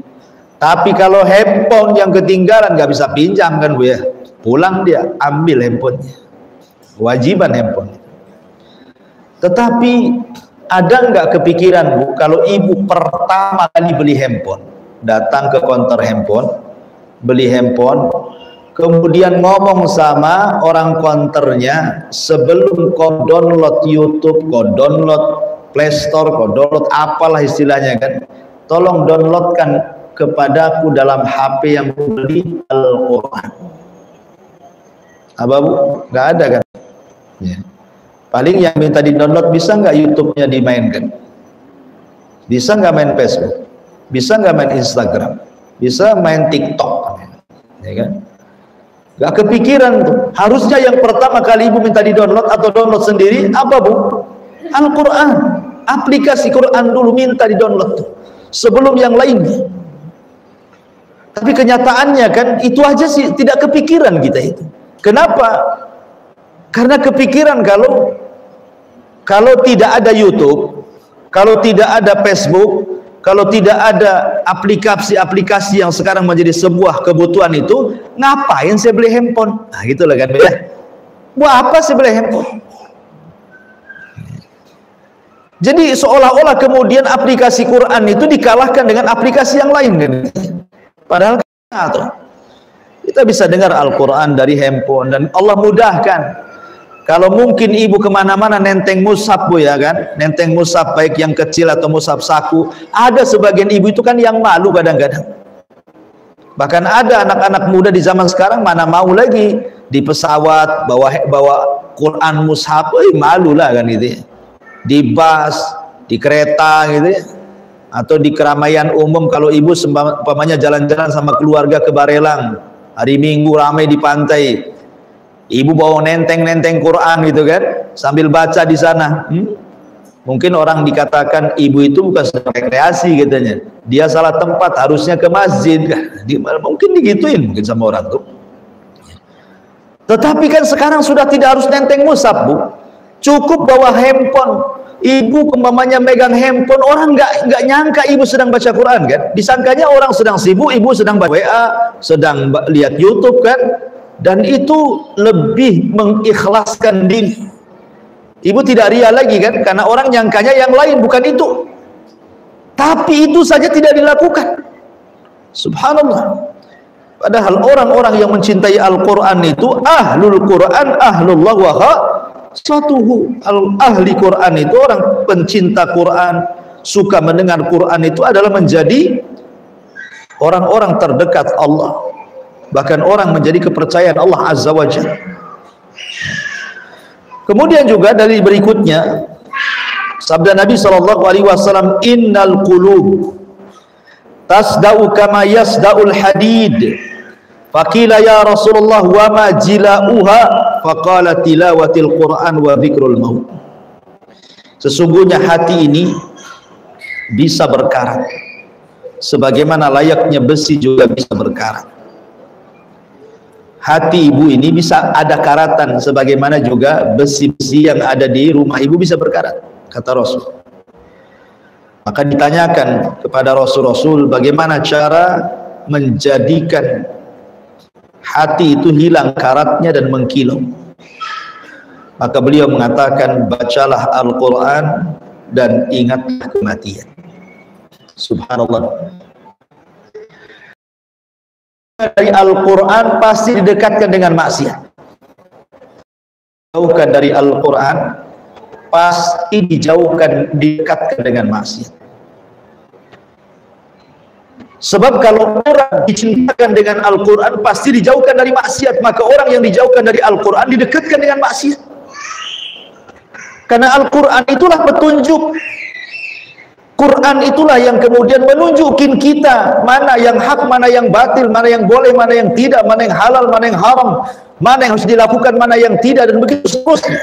Tapi kalau handphone yang ketinggalan nggak bisa pinjam kan Bu ya, pulang dia ambil handphonenya, kewajiban handphone. Tetapi ada nggak kepikiran Bu, kalau ibu pertama kali beli handphone, datang ke konter handphone, beli handphone, kemudian ngomong sama orang konternya, sebelum kau download YouTube, kau download Play Store, kau download apalah istilahnya kan, tolong downloadkan kepadaku dalam HP yang beli Al-Quran. Apa Bu? Nggak ada kan? Ya. Paling yang minta di download, bisa nggak YouTube-nya dimainkan? Bisa nggak main Facebook? Bisa nggak main Instagram? Bisa main TikTok? Ya kan? Nggak kepikiran tuh. Harusnya yang pertama kali ibu minta di download atau download sendiri apa Bu? Al-Quran. Aplikasi Quran dulu minta di download tuh, sebelum yang lainnya. Tapi kenyataannya kan itu aja sih, tidak kepikiran kita itu. Kenapa? Karena kepikiran kalau tidak ada YouTube, kalau tidak ada Facebook, kalau tidak ada aplikasi-aplikasi yang sekarang menjadi sebuah kebutuhan itu, ngapain saya beli handphone? Nah gitulah kan ya. Buat apa saya beli handphone? Jadi seolah-olah kemudian aplikasi Quran itu dikalahkan dengan aplikasi yang lain kan? Padahal Kita bisa dengar Al-Quran dari handphone, dan Allah mudahkan. Kalau mungkin ibu kemana-mana nenteng mushaf, Bu, ya kan, nenteng mushaf baik yang kecil atau mushaf saku. Ada sebagian ibu itu kan yang malu kadang-kadang. Bahkan ada anak-anak muda di zaman sekarang mana mau lagi di pesawat bawa Quran mushaf, malu lah kan itu ya. Di bus, di kereta gitu ya, atau di keramaian umum. Kalau ibu umpamanya jalan-jalan sama keluarga ke Barelang hari Minggu, ramai di pantai, ibu bawa nenteng Quran gitu kan, sambil baca di sana. Mungkin orang dikatakan ibu itu bukan sedang rekreasi katanya, dia salah tempat, harusnya ke masjid. Mungkin digituin mungkin sama orang tuh. Tetapi kan sekarang sudah tidak harus nenteng mushaf, Bu. Cukup bawa handphone. Ibu umpamanya megang handphone, orang nggak nyangka ibu sedang baca Quran kan, disangkanya orang sedang sibuk, ibu sedang baca WA, sedang lihat YouTube kan. Dan itu lebih mengikhlaskan diri. Ibu tidak ria lagi kan, karena orang nyangkanya yang lain, bukan itu. Tapi itu saja tidak dilakukan. Subhanallah. Padahal orang-orang yang mencintai Al-Quran itu ahlul Quran, ahlullah wa satuhu. Ahli Quran itu orang pencinta Quran, suka mendengar Quran, itu adalah menjadi orang-orang terdekat Allah, bahkan orang menjadi kepercayaan Allah Azza wa Jalla. Kemudian juga dari berikutnya sabda Nabi SAW, innal qulub tasda'u kama yasda'ul hadid. Faqila ya Rasulullah wa ma jila'uha? Faqala tilawatil Quran wa dzikrul maut. Sesungguhnya hati ini bisa berkarat, sebagaimana layaknya besi juga bisa berkarat. Hati ibu ini bisa ada karatan, sebagaimana juga besi-besi yang ada di rumah ibu bisa berkarat, kata Rasul. Maka ditanyakan kepada Rasul, bagaimana cara menjadikan hati itu hilang karatnya dan mengkilau? Maka beliau mengatakan, bacalah Al-Quran dan ingatlah kematian. Subhanallah. Dari Al-Quran pasti didekatkan dengan maksiat. Jauhkan dari Al-Quran pasti didekatkan dengan maksiat. Sebab kalau orang dicintakan dengan Al-Quran pasti dijauhkan dari maksiat, maka orang yang dijauhkan dari Al-Quran didekatkan dengan maksiat. Karena Al-Quran itulah petunjuk. Quran itulah yang kemudian menunjukin kita mana yang hak, mana yang batil, mana yang boleh, mana yang tidak, mana yang halal, mana yang haram, mana yang harus dilakukan, mana yang tidak, dan begitu seterusnya.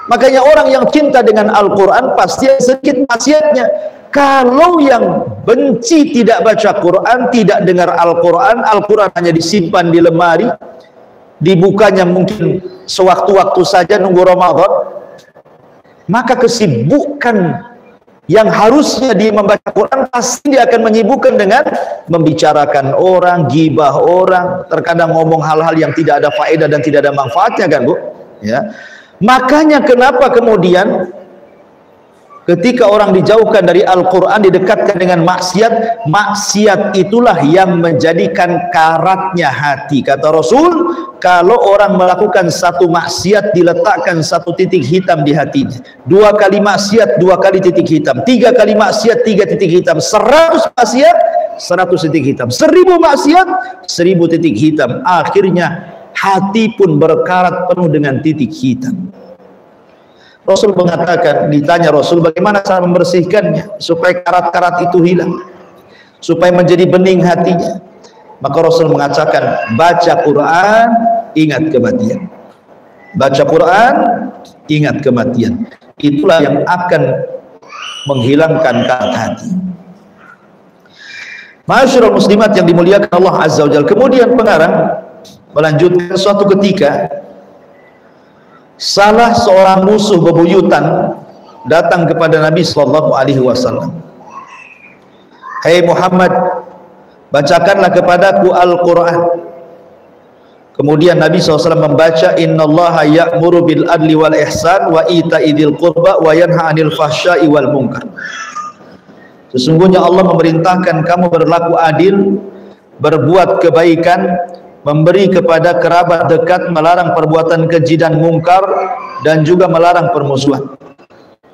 Makanya orang yang cinta dengan Al-Quran pasti sedikit maksiatnya. Kalau yang benci tidak baca Quran, tidak dengar Al-Quran, Al-Quran hanya disimpan di lemari, dibukanya mungkin sewaktu-waktu saja nunggu Ramadan, maka kesibukan yang harusnya dia membaca Quran pasti dia akan menyibukkan dengan membicarakan orang, gibah orang, terkadang ngomong hal-hal yang tidak ada faedah dan tidak ada manfaatnya kan, Bu? Ya. Makanya kenapa kemudian ketika orang dijauhkan dari Al-Quran, didekatkan dengan maksiat, maksiat itulah yang menjadikan karatnya hati. Kata Rasul, kalau orang melakukan satu maksiat, diletakkan satu titik hitam di hatinya. 2 kali maksiat, 2 kali titik hitam. 3 kali maksiat, 3 titik hitam. 100 maksiat, 100 titik hitam. 1000 maksiat, 1000 titik hitam. Akhirnya hati pun berkarat penuh dengan titik hitam. Rasul mengatakan, ditanya Rasul, bagaimana cara membersihkannya supaya karat-karat itu hilang, supaya menjadi bening hatinya? Maka Rasul mengatakan, baca Quran, ingat kematian. Baca Quran, ingat kematian. Itulah yang akan menghilangkan karat hati. Ma'asyiral muslimat yang dimuliakan Allah Azza wa Jalla. Kemudian pengarang melanjutkan, suatu ketika salah seorang musuh bebuyutan datang kepada Nabi sallallahu alaihi wasallam. Hai Muhammad, bacakanlah kepadaku Al-Quran. Kemudian Nabi SAW membaca, innallaha ya'muru bil adli wal ihsan wa ita'i dzil qurba wa yanha 'anil fahsya'i wal munkar. Sesungguhnya Allah memerintahkan kamu berlaku adil berbuat kebaikan, memberi kepada kerabat dekat, melarang perbuatan keji dan mungkar, dan juga melarang permusuhan.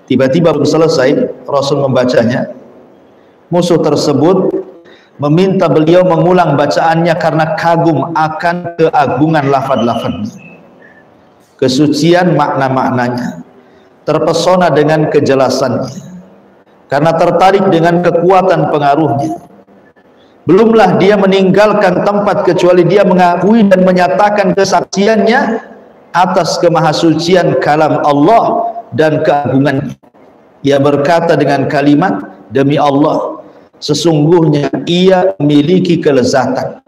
Tiba-tiba belum selesai Rasul membacanya, musuh tersebut meminta beliau mengulang bacaannya karena kagum akan keagungan lafaz-lafaznya, kesucian makna-maknanya, terpesona dengan kejelasannya, karena tertarik dengan kekuatan pengaruhnya. Belumlah dia meninggalkan tempat kecuali dia mengakui dan menyatakan kesaksiannya atas kemahasucian kalam Allah dan keagungannya. Ia berkata dengan kalimat, demi Allah, sesungguhnya ia memiliki kelezatan,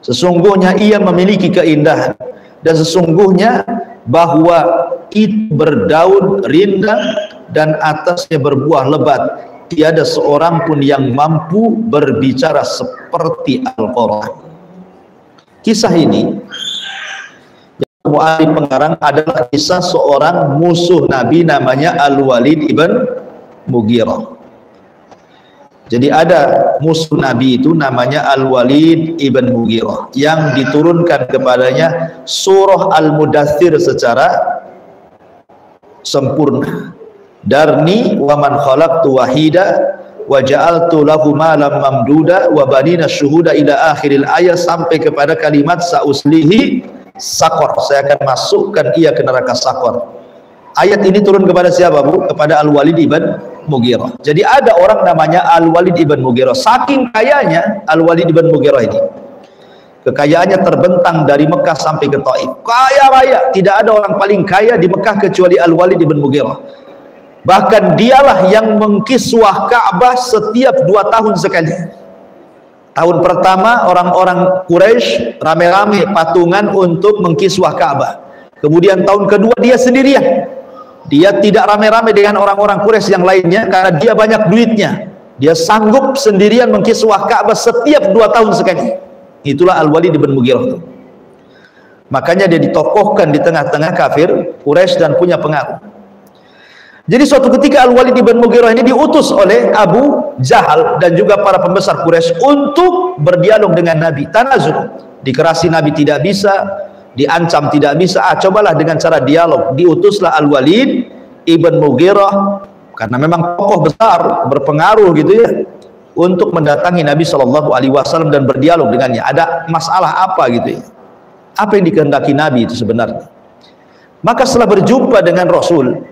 sesungguhnya ia memiliki keindahan, dan sesungguhnya bahwa itu berdaun rindang dan atasnya berbuah lebat. Tiada seorang pun yang mampu berbicara seperti Al-Quran. Kisah ini yang mu'allif pengarang adalah kisah seorang musuh Nabi namanya Al-Walid ibn Mughirah. Jadi ada musuh Nabi itu namanya Al-Walid ibn Mughirah yang diturunkan kepadanya surah Al-Mudaththir secara sempurna. Darni wa man khalaqtu wahida wa ja'altu lahu malam mamduda wa banina syuhuda ila akhiril ayat, sampai kepada kalimat sa'uslihi sakor, saya akan masukkan ia ke neraka sakor. Ayat ini turun kepada siapa, Bu? Kepada Al-Walid ibn Mughirah. Jadi ada orang namanya Al-Walid ibn Mughirah. Saking kayanya Al-Walid ibn Mughirah ini, kekayaannya terbentang dari Mekah sampai ke Taif, kaya raya. Tidak ada orang paling kaya di Mekah kecuali Al-Walid ibn Mughirah. Bahkan dialah yang mengkiswah Ka'bah setiap 2 tahun sekali. Tahun pertama orang-orang Quraisy rame-rame patungan untuk mengkiswah Ka'bah. Kemudian tahun kedua dia sendirian. Dia tidak rame-rame dengan orang-orang Quraisy yang lainnya karena dia banyak duitnya. Dia sanggup sendirian mengkiswah Ka'bah setiap 2 tahun sekali. Itulah Al-Walid ibn Mughirah. Makanya dia ditokohkan di tengah-tengah kafir Quraisy dan punya pengaruh. Jadi suatu ketika Al-Walid ibn Mughirah ini diutus oleh Abu Jahal dan juga para pembesar Quraisy untuk berdialog dengan Nabi. Tanazul, dikerasi Nabi tidak bisa, diancam tidak bisa. Cobalah dengan cara dialog. Diutuslah Al-Walid ibn Mughirah karena memang tokoh besar, berpengaruh gitu ya, untuk mendatangi Nabi SAW dan berdialog dengannya. Ada masalah apa gitu ya? Apa yang dikehendaki Nabi itu sebenarnya? Maka setelah berjumpa dengan Rasul,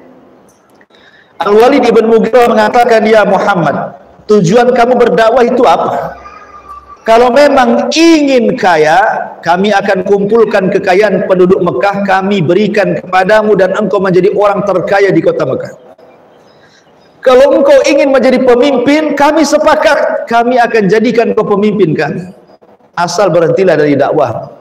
Al-Walid ibn Mughirah mengatakan, ya Muhammad, tujuan kamu berdakwah itu apa? Kalau memang ingin kaya, kami akan kumpulkan kekayaan penduduk Mekah, kami berikan kepadamu dan engkau menjadi orang terkaya di kota Mekah. Kalau engkau ingin menjadi pemimpin, kami sepakat, kami akan jadikan kau pemimpin kami. Asal berhentilah dari dakwah.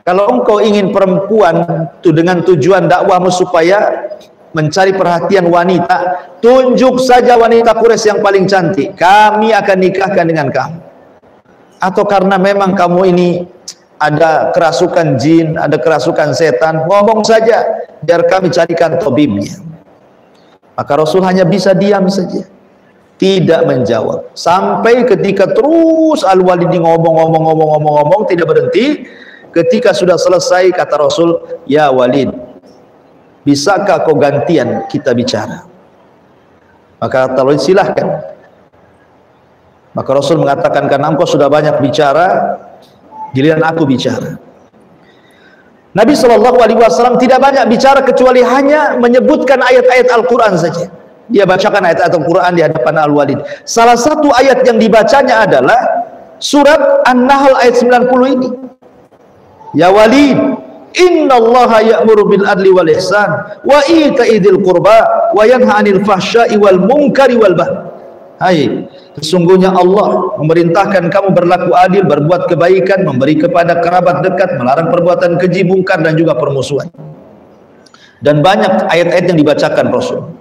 Kalau engkau ingin perempuan itu dengan tujuan dakwahmu supaya mencari perhatian wanita, tunjuk saja wanita Quraisy yang paling cantik, kami akan nikahkan dengan kamu. Atau karena memang kamu ini ada kerasukan jin, ada kerasukan setan, ngomong saja biar kami carikan tabibnya. Maka Rasul hanya bisa diam saja, tidak menjawab, sampai ketika terus Al-Walid ngomong tidak berhenti. Ketika sudah selesai, kata Rasul, ya Walid, bisakah kau gantian kita bicara? Maka kata Walid, silahkan. Maka Rasul mengatakan, karena engkau sudah banyak bicara, giliran aku bicara. Nabi SAW tidak banyak bicara kecuali hanya menyebutkan ayat-ayat Al-Quran saja. Dia bacakan ayat-ayat Al-Quran di hadapan Al-Walid. Salah satu ayat yang dibacanya adalah surat An-Nahl ayat 90 ini. Ya Walid, innallaha ya'muru bil adli wal ihsan wa ita'i dzil qurba wa yanha 'anil fahsya'i wal munkari wal baghi. Hai, sesungguhnya Allah memerintahkan kamu berlaku adil, berbuat kebaikan, memberi kepada kerabat dekat, melarang perbuatan keji, mungkar dan juga permusuhan. Dan banyak ayat-ayat yang dibacakan Rasul.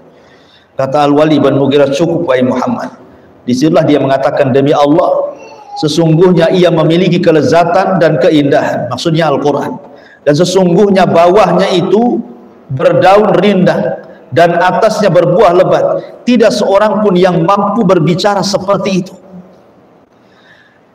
Kata Al-Walid bin Mughirah, cukup wahai Muhammad. Disitulah dia mengatakan, demi Allah, sesungguhnya ia memiliki kelezatan dan keindahan, maksudnya Al-Quran. Dan sesungguhnya bawahnya itu berdaun rindang dan atasnya berbuah lebat. Tidak seorang pun yang mampu berbicara seperti itu.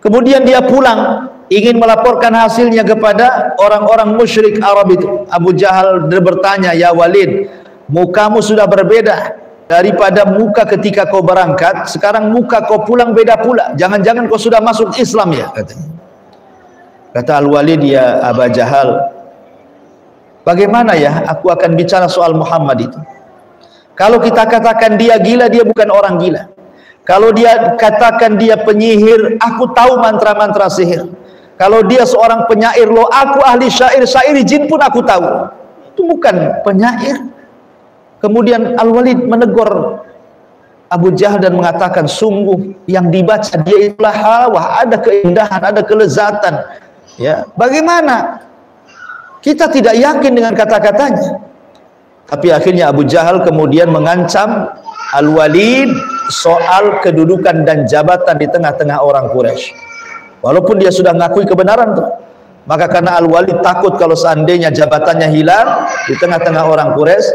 Kemudian dia pulang, ingin melaporkan hasilnya kepada orang-orang musyrik Arab itu. Abu Jahal bertanya, "Ya Walid, mukamu sudah berbeda daripada muka ketika kau berangkat, sekarang muka kau pulang beda pula. Jangan-jangan kau sudah masuk Islam ya?" katanya. Kata Al-Walid, "Ya Abu Jahal, bagaimana ya aku akan bicara soal Muhammad itu? Kalau kita katakan dia gila, dia bukan orang gila. Kalau dia katakan dia penyihir, aku tahu mantra-mantra sihir. Kalau dia seorang penyair, loh aku ahli syair, syair jin pun aku tahu. Itu bukan penyair." Kemudian Al-Walid menegur Abu Jahal dan mengatakan, "Sungguh yang dibaca dia itulah hawa, ada keindahan, ada kelezatan. Ya, bagaimana? Kita tidak yakin dengan kata-katanya." Tapi akhirnya Abu Jahal kemudian mengancam Al-Walid soal kedudukan dan jabatan di tengah-tengah orang Quraisy. Walaupun dia sudah mengakui kebenaran tuh, maka karena Al-Walid takut kalau seandainya jabatannya hilang di tengah-tengah orang Quraisy,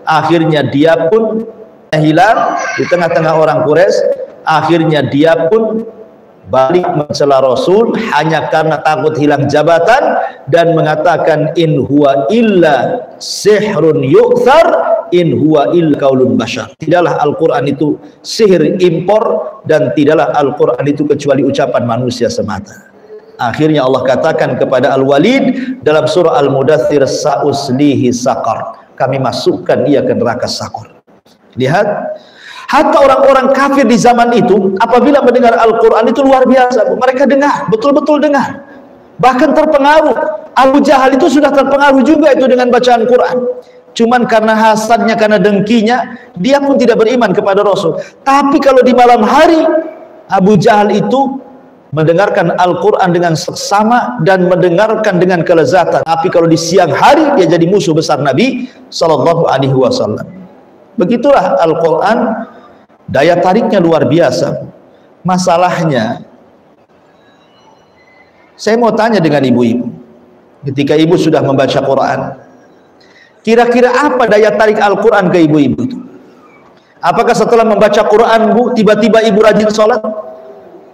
akhirnya dia pun hilang di tengah-tengah orang Quraisy. Akhirnya dia pun balik mencela Rasul hanya karena takut hilang jabatan dan mengatakan, "In huwa illa sihrun yu'thar, in huwa illa qaulun bashar." Tidaklah Al-Quran itu sihir impor dan tidaklah Al-Quran itu kecuali ucapan manusia semata. Akhirnya Allah katakan kepada Al-Walid dalam surah Al-Mudaththir, "Sa'uslihi saqar." Kami masukkan ia ke neraka Sakor. Lihat, hatta orang-orang kafir di zaman itu apabila mendengar Al-Quran itu luar biasa. Mereka dengar, betul-betul dengar, bahkan terpengaruh. Abu Jahal itu sudah terpengaruh juga itu dengan bacaan Quran. Cuman karena hasadnya, karena dengkinya, dia pun tidak beriman kepada Rasul. Tapi kalau di malam hari, Abu Jahal itu mendengarkan Al-Quran dengan seksama dan mendengarkan dengan kelezatan. Tapi kalau di siang hari, dia jadi musuh besar Nabi Sallallahu Alaihi Wasallam. Begitulah Al-Quran, daya tariknya luar biasa. Masalahnya, saya mau tanya dengan ibu-ibu, ketika ibu sudah membaca Quran, kira-kira apa daya tarik Al-Quran ke ibu-ibu itu? Apakah setelah membaca Quran, Bu, tiba-tiba ibu rajin sholat?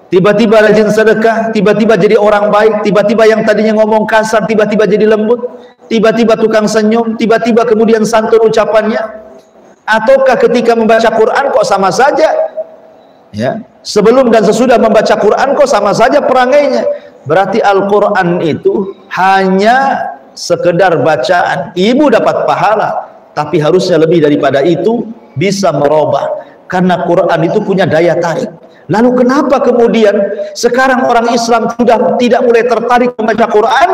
Tiba-tiba rajin sedekah, tiba-tiba jadi orang baik, tiba-tiba yang tadinya ngomong kasar, tiba-tiba jadi lembut, tiba-tiba tukang senyum, tiba-tiba kemudian santun ucapannya? Ataukah ketika membaca Quran kok sama saja? Ya, sebelum dan sesudah membaca Quran kok sama saja perangainya? Berarti Al-Quran itu hanya sekedar bacaan. Ibu dapat pahala, tapi harusnya lebih daripada itu, bisa merubah. Karena Quran itu punya daya tarik. Lalu kenapa kemudian sekarang orang Islam sudah tidak mulai tertarik membaca Quran?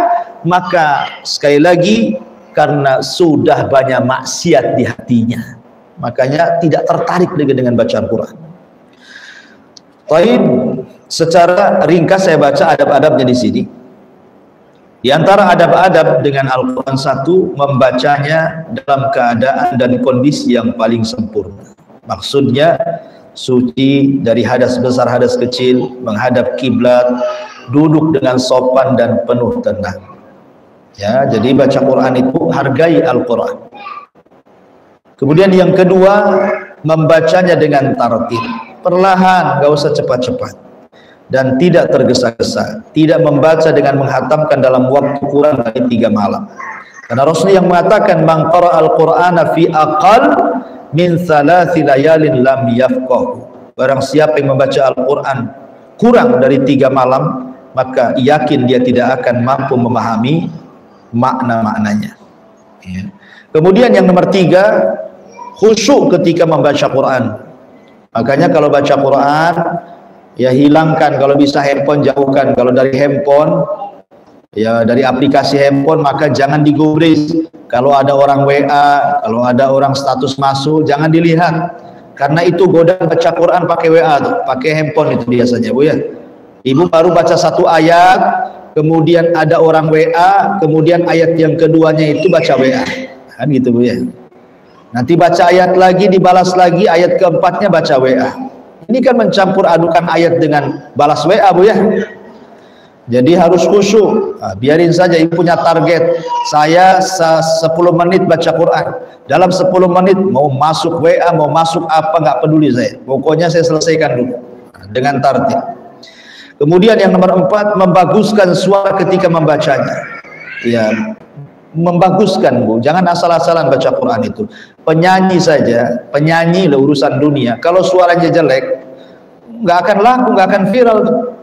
Maka sekali lagi karena sudah banyak maksiat di hatinya, makanya tidak tertarik dengan bacaan Quran. Taib, secara ringkas saya baca adab-adabnya di sini. Di antara adab-adab dengan Al-Quran, satu, membacanya dalam keadaan dan kondisi yang paling sempurna. Maksudnya suci dari hadas besar, hadas kecil, menghadap kiblat, duduk dengan sopan dan penuh tenang. Ya, jadi baca Quran itu hargai Al-Quran. Kemudian yang kedua, membacanya dengan tartil, perlahan, gak usah cepat-cepat, dan tidak tergesa-gesa. Tidak membaca dengan menghatamkan dalam waktu kurang dari 3 malam. Karena Rasul yang mengatakan, "Man qara al-Qur'ana fi aqal min 3 layalin lam yafqahu." Barang siapa yang membaca Al-Quran kurang dari 3 malam, maka yakin dia tidak akan mampu memahami makna-maknanya. Ya. Kemudian yang nomor 3, khusyuk ketika membaca Quran. Makanya kalau baca Quran, ya hilangkan, kalau bisa handphone jauhkan. Kalau dari handphone, ya dari aplikasi handphone, maka jangan digubris. Kalau ada orang WA, kalau ada orang status masuk, jangan dilihat. Karena itu godaan baca Quran pakai WA tuh, pakai handphone itu biasanya, Bu ya. Ibu baru baca 1 ayat, kemudian ada orang WA, kemudian ayat yang keduanya itu baca WA. Kan gitu, Bu ya. Nanti baca ayat lagi, dibalas lagi, ayat keempatnya baca WA. Ini kan mencampur adukan ayat dengan balas WA, Bu ya. Jadi harus khusyuk. Nah, biarin saja, ibu punya target. Saya 10 menit baca Quran. Dalam 10 menit mau masuk WA, mau masuk apa, nggak peduli saya. Pokoknya saya selesaikan dulu dengan target. Kemudian yang nomor 4, membaguskan suara ketika membacanya. Ya, membaguskan, Bu. Jangan asal-asalan baca Quran itu. Penyanyi saja, penyanyi lah urusan dunia. Kalau suaranya jelek, nggak akan laku, nggak akan viral.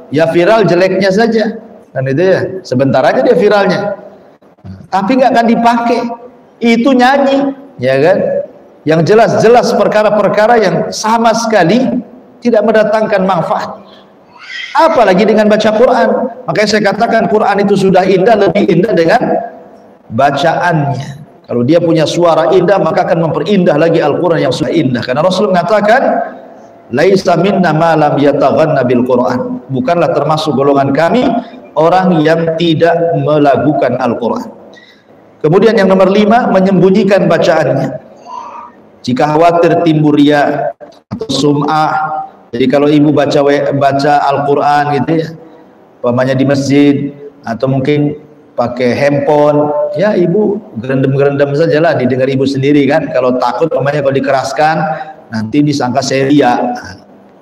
Ya viral jeleknya saja. Dan itu ya, sebentar aja dia viralnya. Tapi nggak akan dipakai. Itu nyanyi, ya kan? Yang jelas-jelas perkara-perkara yang sama sekali tidak mendatangkan manfaat. Apalagi dengan baca Quran. Makanya saya katakan Quran itu sudah indah, lebih indah dengan bacaannya. Kalau dia punya suara indah, maka akan memperindah lagi Al-Quran yang sudah indah. Karena Rasul mengatakan, laisa minna ma lam yataghanna bil Quran. Bukanlah termasuk golongan kami orang yang tidak melagukan Al-Quran. Kemudian yang nomor 5, menyembunyikan bacaannya. Jika khawatir timbul riya atau sum'ah. Jadi kalau ibu baca Al-Quran gitu ya, umpamanya di masjid atau mungkin pakai handphone, ya ibu gerendam-gerendam sajalah, didengar ibu sendiri kan. Kalau takut umpamanya kalau dikeraskan nanti disangka saya riya.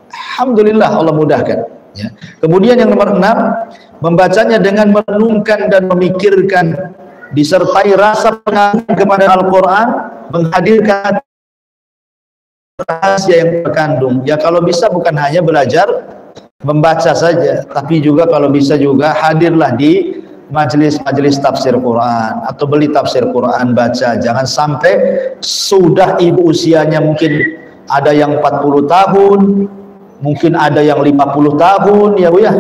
Alhamdulillah Allah mudahkan ya. Kemudian yang nomor 6, membacanya dengan merenungkan dan memikirkan disertai rasa pengagungan kepada Al-Quran, menghadirkan rahasia yang terkandung. Ya kalau bisa bukan hanya belajar membaca saja, tapi juga kalau bisa juga hadirlah di majelis-majelis tafsir Quran atau beli tafsir Quran baca. Jangan sampai sudah ibu usianya mungkin ada yang 40 tahun, mungkin ada yang 50 tahun ya Bu ya,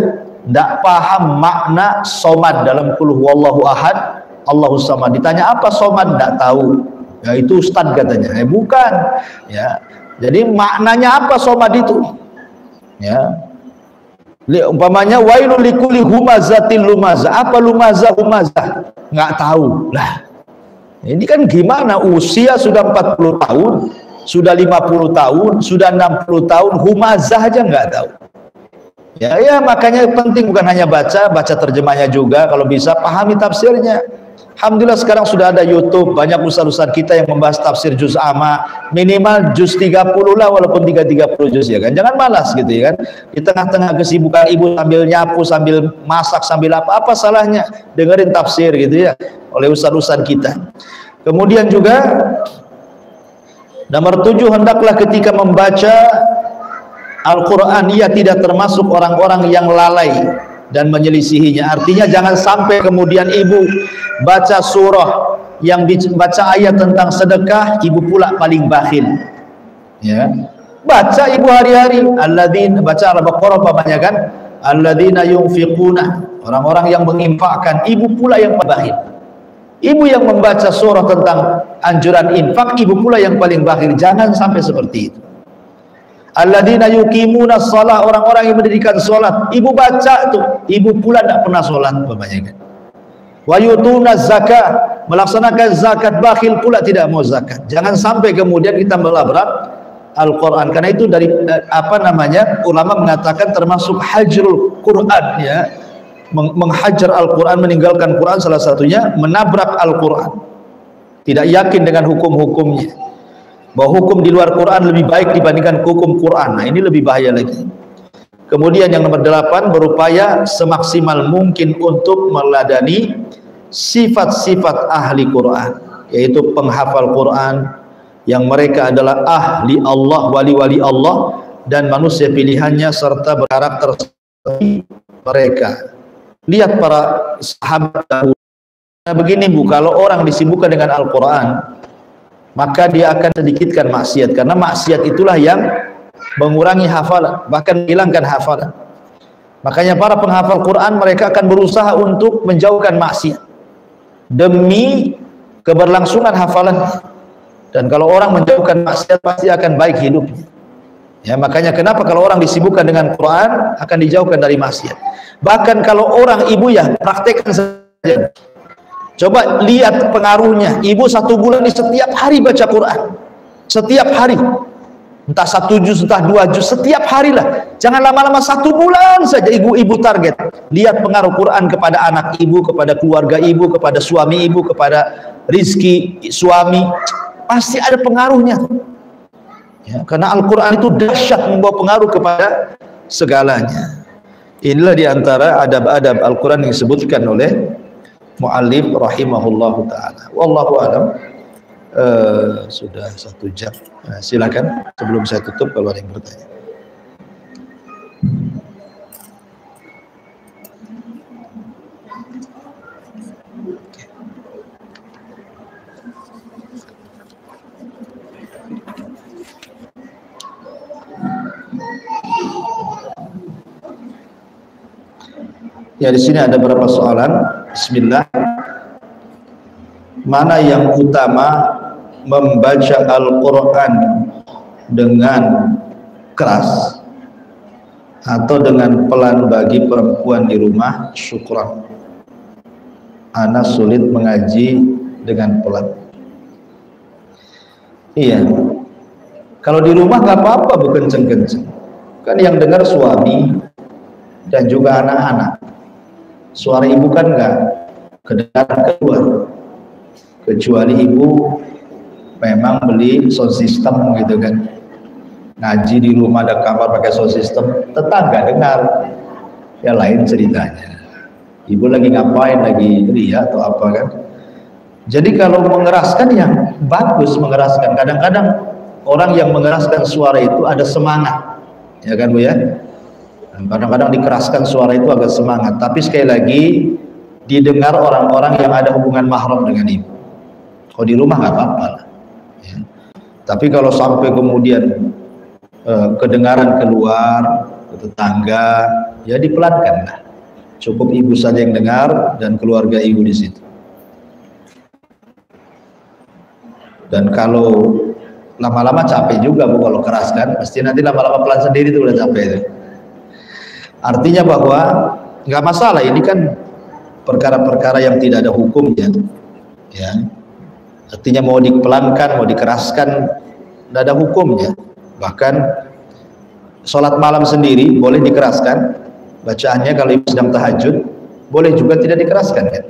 tidak paham makna somad dalam qul huwallahu ahad Allahus samad. Ditanya apa somad, tidak tahu. Ya itu ustaz katanya. Bukan. Ya. Jadi maknanya apa somad itu? Ya. Umpamanya wailul likulli humazatil lumazah. Apa lumazah humazah? Nggak tahu. Lah. Ini kan gimana, usia sudah 40 tahun, sudah 50 tahun, sudah 60 tahun, humazah aja nggak tahu. Ya makanya penting bukan hanya baca terjemahnya juga, kalau bisa pahami tafsirnya. Alhamdulillah sekarang sudah ada YouTube, banyak ustaz-ustaz kita yang membahas tafsir juz amma, minimal juz 30 lah, walaupun 30 juz ya kan. Jangan malas gitu ya kan. Di tengah-tengah kesibukan ibu sambil nyapu, sambil masak, sambil apa salahnya dengerin tafsir gitu ya oleh ustaz-ustaz kita. Kemudian juga nomor 7, hendaklah ketika membaca Al-Quran ia tidak termasuk orang-orang yang lalai dan menyelisihinya. Artinya jangan sampai kemudian ibu baca surah yang baca ayat tentang sedekah, ibu pula paling bakhil. Ya. Baca ibu hari-hari, alladzina, baca Al-Baqarah umpamanya kan, alladzina yunfiquna, orang-orang yang menginfakkan, ibu pula yang bakhil. Ibu yang membaca surah tentang anjuran infak, ibu pula yang paling bakhil. Jangan sampai seperti itu. Alladzina yuqimuna shalah, orang-orang yang mendirikan salat, ibu baca tuh, ibu pula tidak pernah salat umpamanya kan. Wa yutuna zakah, melaksanakan zakat, bakhil pula tidak mau zakat. Jangan sampai kemudian kita melabrak Al-Quran. Karena itu dari ulama mengatakan termasuk hajrul Quran ya, menghajar Al-Quran, meninggalkan Quran, salah satunya menabrak Al-Quran, tidak yakin dengan hukum-hukumnya, bahwa hukum di luar Quran lebih baik dibandingkan hukum Quran. Nah ini lebih bahaya lagi. Kemudian yang nomor 8, berupaya semaksimal mungkin untuk meladani sifat-sifat ahli Quran, yaitu penghafal Quran yang mereka adalah ahli Allah, wali-wali Allah dan manusia pilihannya serta berkarakter seperti mereka. Lihat para sahabat dahulu. Nah, begini Bu, kalau orang disibukkan dengan Al-Quran, maka dia akan sedikitkan maksiat, karena maksiat itulah yang mengurangi hafalan, bahkan menghilangkan hafalan. Makanya para penghafal Quran mereka akan berusaha untuk menjauhkan maksiat demi keberlangsungan hafalan. Dan kalau orang menjauhkan maksiat pasti akan baik hidupnya. Ya, makanya kenapa kalau orang disibukkan dengan Quran akan dijauhkan dari maksiat. Bahkan kalau orang ibu ya praktekkan saja. Coba lihat pengaruhnya. Ibu 1 bulan di setiap hari baca Quran. Setiap hari. Entah 1 juz, entah 2 juz, setiap hari lah. Jangan lama-lama, 1 bulan saja ibu target. Lihat pengaruh Quran kepada anak ibu, kepada keluarga ibu, kepada suami ibu, kepada rizki suami. Pasti ada pengaruhnya. Ya, karena Al-Quran itu dahsyat, membawa pengaruh kepada segalanya. Inilah diantara adab-adab Al-Quran yang disebutkan oleh mu'allif rahimahullahu ta'ala. Wallahu a'lam. Sudah 1 jam. Nah, silakan sebelum saya tutup kalau ada yang bertanya. Ya, di sini ada beberapa soalan. Bismillah. Mana yang utama, membaca Al-Quran dengan keras atau dengan pelan bagi perempuan di rumah? Syukran, ana sulit mengaji dengan pelan. Iya, kalau di rumah nggak apa-apa, bukan kenceng-kenceng. Kan yang dengar suami dan juga anak-anak. Suara ibu kan nggak kedengaran keluar, kecuali ibu memang beli sound system gitu kan. Ngaji di rumah ada kamar pakai sound system, tetangga dengar, ya lain ceritanya. Ibu lagi ngapain, lagi lihat atau apa kan. Jadi kalau mengeraskan yang bagus, mengeraskan. Kadang-kadang orang yang mengeraskan suara itu ada semangat, ya kan Bu ya. Kadang-kadang dikeraskan suara itu agak semangat, tapi sekali lagi didengar orang-orang yang ada hubungan mahram dengan ibu. Kalau di rumah nggak apa-apa ya. Tapi kalau sampai kemudian kedengaran keluar ke tetangga, ya dipelankan lah. Cukup ibu saja yang dengar dan keluarga ibu di situ. Dan kalau lama-lama capek juga Bu kalau keraskan, pasti nanti lama-lama pelan sendiri tuh udah capek itu. Artinya bahwa nggak masalah, ini kan perkara-perkara yang tidak ada hukumnya, ya. Artinya mau dipelankan, mau dikeraskan, tidak ada hukumnya. Bahkan sholat malam sendiri boleh dikeraskan, bacaannya kalau ibu sedang tahajud, boleh juga tidak dikeraskan kan.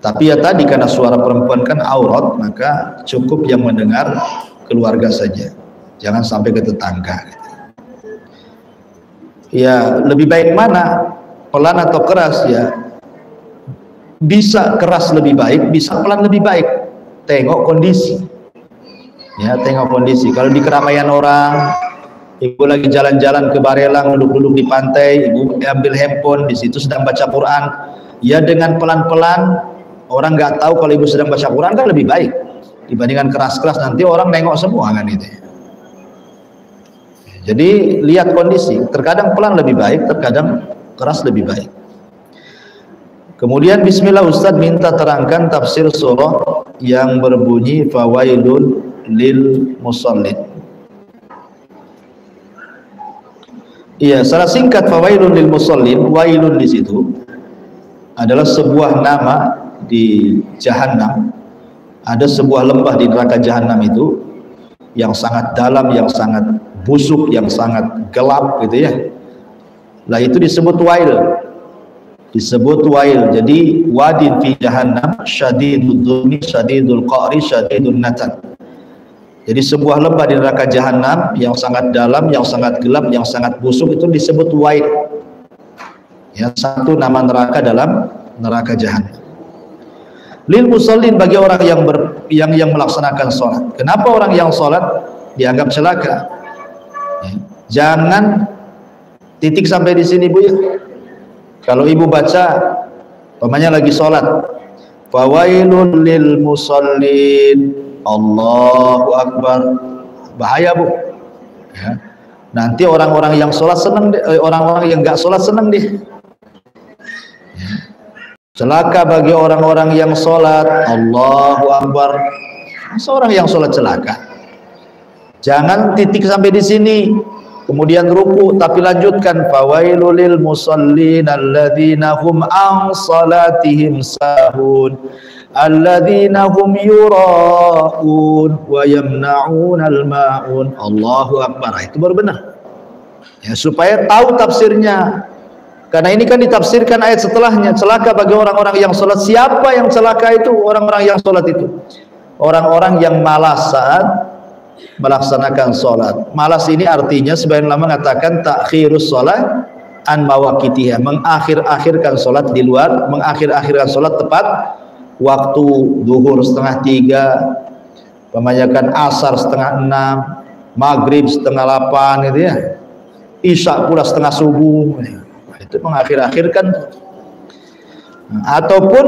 Tapi ya tadi karena suara perempuan kan aurat, maka cukup yang mendengar keluarga saja, jangan sampai ke tetangga. Ya, lebih baik mana, pelan atau keras? Ya, bisa keras lebih baik, bisa pelan lebih baik. Tengok kondisi. Ya, tengok kondisi. Kalau di keramaian orang, ibu lagi jalan-jalan ke Barelang, duduk-duduk di pantai, ibu ambil handphone, di situ sedang baca Quran. Ya, dengan pelan-pelan, orang nggak tahu kalau ibu sedang baca Quran kan lebih baik dibandingkan keras-keras, nanti orang nengok semua kan itu. Jadi lihat kondisi, terkadang pelan lebih baik, terkadang keras lebih baik. Kemudian bismillah, Ustaz minta terangkan tafsir surah yang berbunyi fawailun lil musallin. Iya, secara singkat fawailun lil musallin, wailun di situ adalah sebuah nama di Jahannam. Ada sebuah lembah di neraka Jahannam itu yang sangat dalam, yang sangat busuk, yang sangat gelap gitu ya. Lah itu disebut wail. Disebut wail. Jadi wadin fi jahannam syadidud dhulmi syadidul qa'ri syadidun natan. Jadi sebuah lembah di neraka Jahannam yang sangat dalam, yang sangat gelap, yang sangat busuk itu disebut wail. Ya, satu nama neraka dalam neraka Jahannam. Lil musallin, bagi orang yang melaksanakan sholat. Kenapa orang yang sholat dianggap celaka? Ya, jangan titik sampai di sini Bu ya. Kalau ibu baca, umpamanya lagi sholat, fawailun lil musallin, Allahu Akbar, bahaya Bu. Ya. Nanti orang-orang yang sholat senang, orang-orang yang nggak sholat senang deh. Ya. Celaka bagi orang-orang yang sholat, Allahu Akbar. Seorang yang sholat celaka. Jangan titik sampai di sini, kemudian ruku, tapi lanjutkan fawailul lil musallin alladzina hum an salatihim sahun alladzina hum yura'un wa yamna'unal ma'un. Allahu Akbar. Itu baru benar. Ya, supaya tahu tafsirnya. Karena ini kan ditafsirkan ayat setelahnya, celaka bagi orang-orang yang sholat. Siapa yang celaka itu? Orang-orang yang sholat itu orang-orang yang malas saat melaksanakan sholat. Malas ini artinya sebagian ulama mengatakan takhirus sholat an mawaqitiha, mengakhir-akhirkan salat di luar, mengakhir-akhirkan salat tepat waktu. Zuhur 5:30, pemanjakan asar 5:30, maghrib 7:30 gitu ya, isya pula 6:30. Itu mengakhir-akhirkan. Ataupun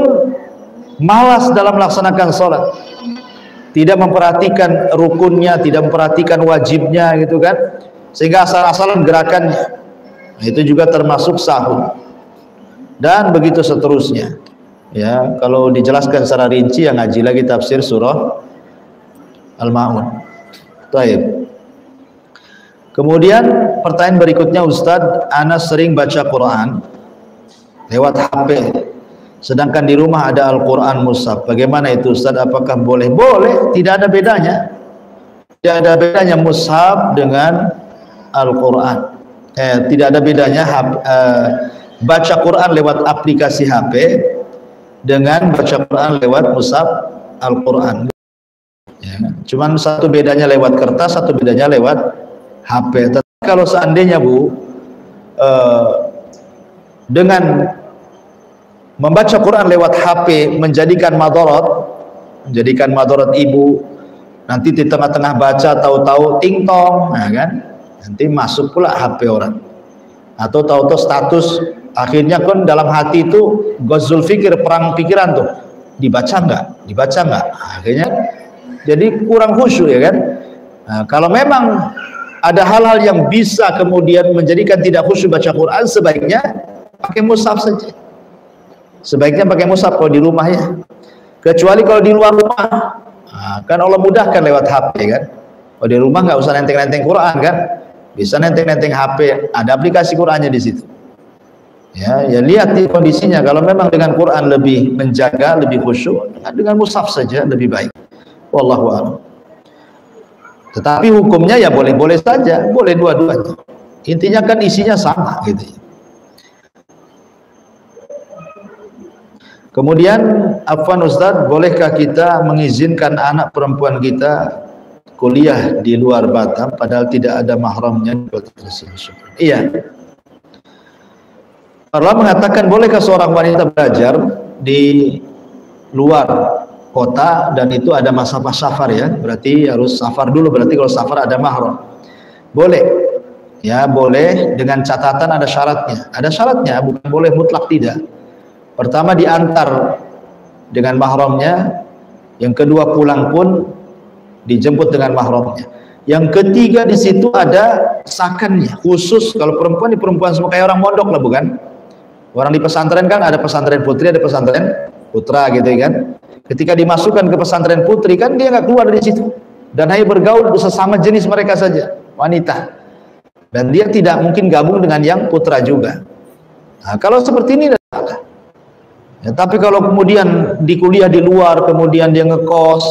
malas dalam melaksanakan sholat, tidak memperhatikan rukunnya, tidak memperhatikan wajibnya gitu kan, sehingga asal-asalan gerakannya. Itu juga termasuk sahur, dan begitu seterusnya ya. Kalau dijelaskan secara rinci, yang ngaji lagi tafsir surah Al-Ma'un. Baik. Kemudian pertanyaan berikutnya, Ustadz, ana sering baca Quran lewat HP, sedangkan di rumah ada Al-Quran mushaf. Bagaimana itu, Ustadz? Apakah boleh? Boleh, tidak ada bedanya. Tidak ada bedanya mushaf dengan Al-Quran. Tidak ada bedanya baca Quran lewat aplikasi HP dengan baca Quran lewat mushaf Al-Quran. Ya, cuman satu bedanya lewat kertas, satu bedanya lewat HP. Tapi kalau seandainya Bu, dengan membaca Quran lewat HP menjadikan madarat ibu, nanti di tengah-tengah baca tahu-tahu ting tong, nah kan, nanti masuk pula HP orang, atau tahu-tahu status, akhirnya kan dalam hati itu ghazul fikir, perang pikiran tuh, dibaca nggak, akhirnya jadi kurang khusyuk ya kan. Nah, kalau memang ada hal-hal yang bisa kemudian menjadikan tidak khusyuk baca Quran, sebaiknya pakai mushaf saja. Sebaiknya pakai mushaf kalau di rumah ya. Kecuali kalau di luar rumah, nah, kan Allah mudahkan lewat HP kan. Kalau di rumah nggak usah nenteng-nenteng Quran kan, bisa nenteng-nenteng HP, ada aplikasi Qurannya di situ. Ya lihat di kondisinya. Kalau memang dengan Quran lebih menjaga, lebih khusyuk, dengan mushaf saja lebih baik. Wallahu a'lam. Tetapi hukumnya ya boleh-boleh saja, boleh dua-duanya. Intinya kan isinya sama gitu. Kemudian, afwan Ustadz, bolehkah kita mengizinkan anak perempuan kita kuliah di luar Batam padahal tidak ada mahramnya? Iya. Allah mengatakan, bolehkah seorang wanita belajar di luar kota dan itu ada masa safar ya? Berarti harus safar dulu, berarti kalau safar ada mahram. Boleh. Ya, boleh, dengan catatan ada syaratnya. Ada syaratnya, bukan boleh mutlak tidak. Pertama, diantar dengan mahramnya. Yang kedua, pulang pun dijemput dengan mahramnya. Yang ketiga, di situ ada sakannya khusus. Kalau perempuan, di perempuan semua kayak orang mondok lah, bukan? Orang di pesantren kan ada pesantren putri, ada pesantren putra gitu kan. Ketika dimasukkan ke pesantren putri kan dia nggak keluar dari situ dan hanya bergaul sesama jenis mereka saja, wanita. Dan dia tidak mungkin gabung dengan yang putra juga. Nah, kalau seperti ini tidak salah. Ya, tapi kalau kemudian di kuliah di luar, kemudian dia ngekos,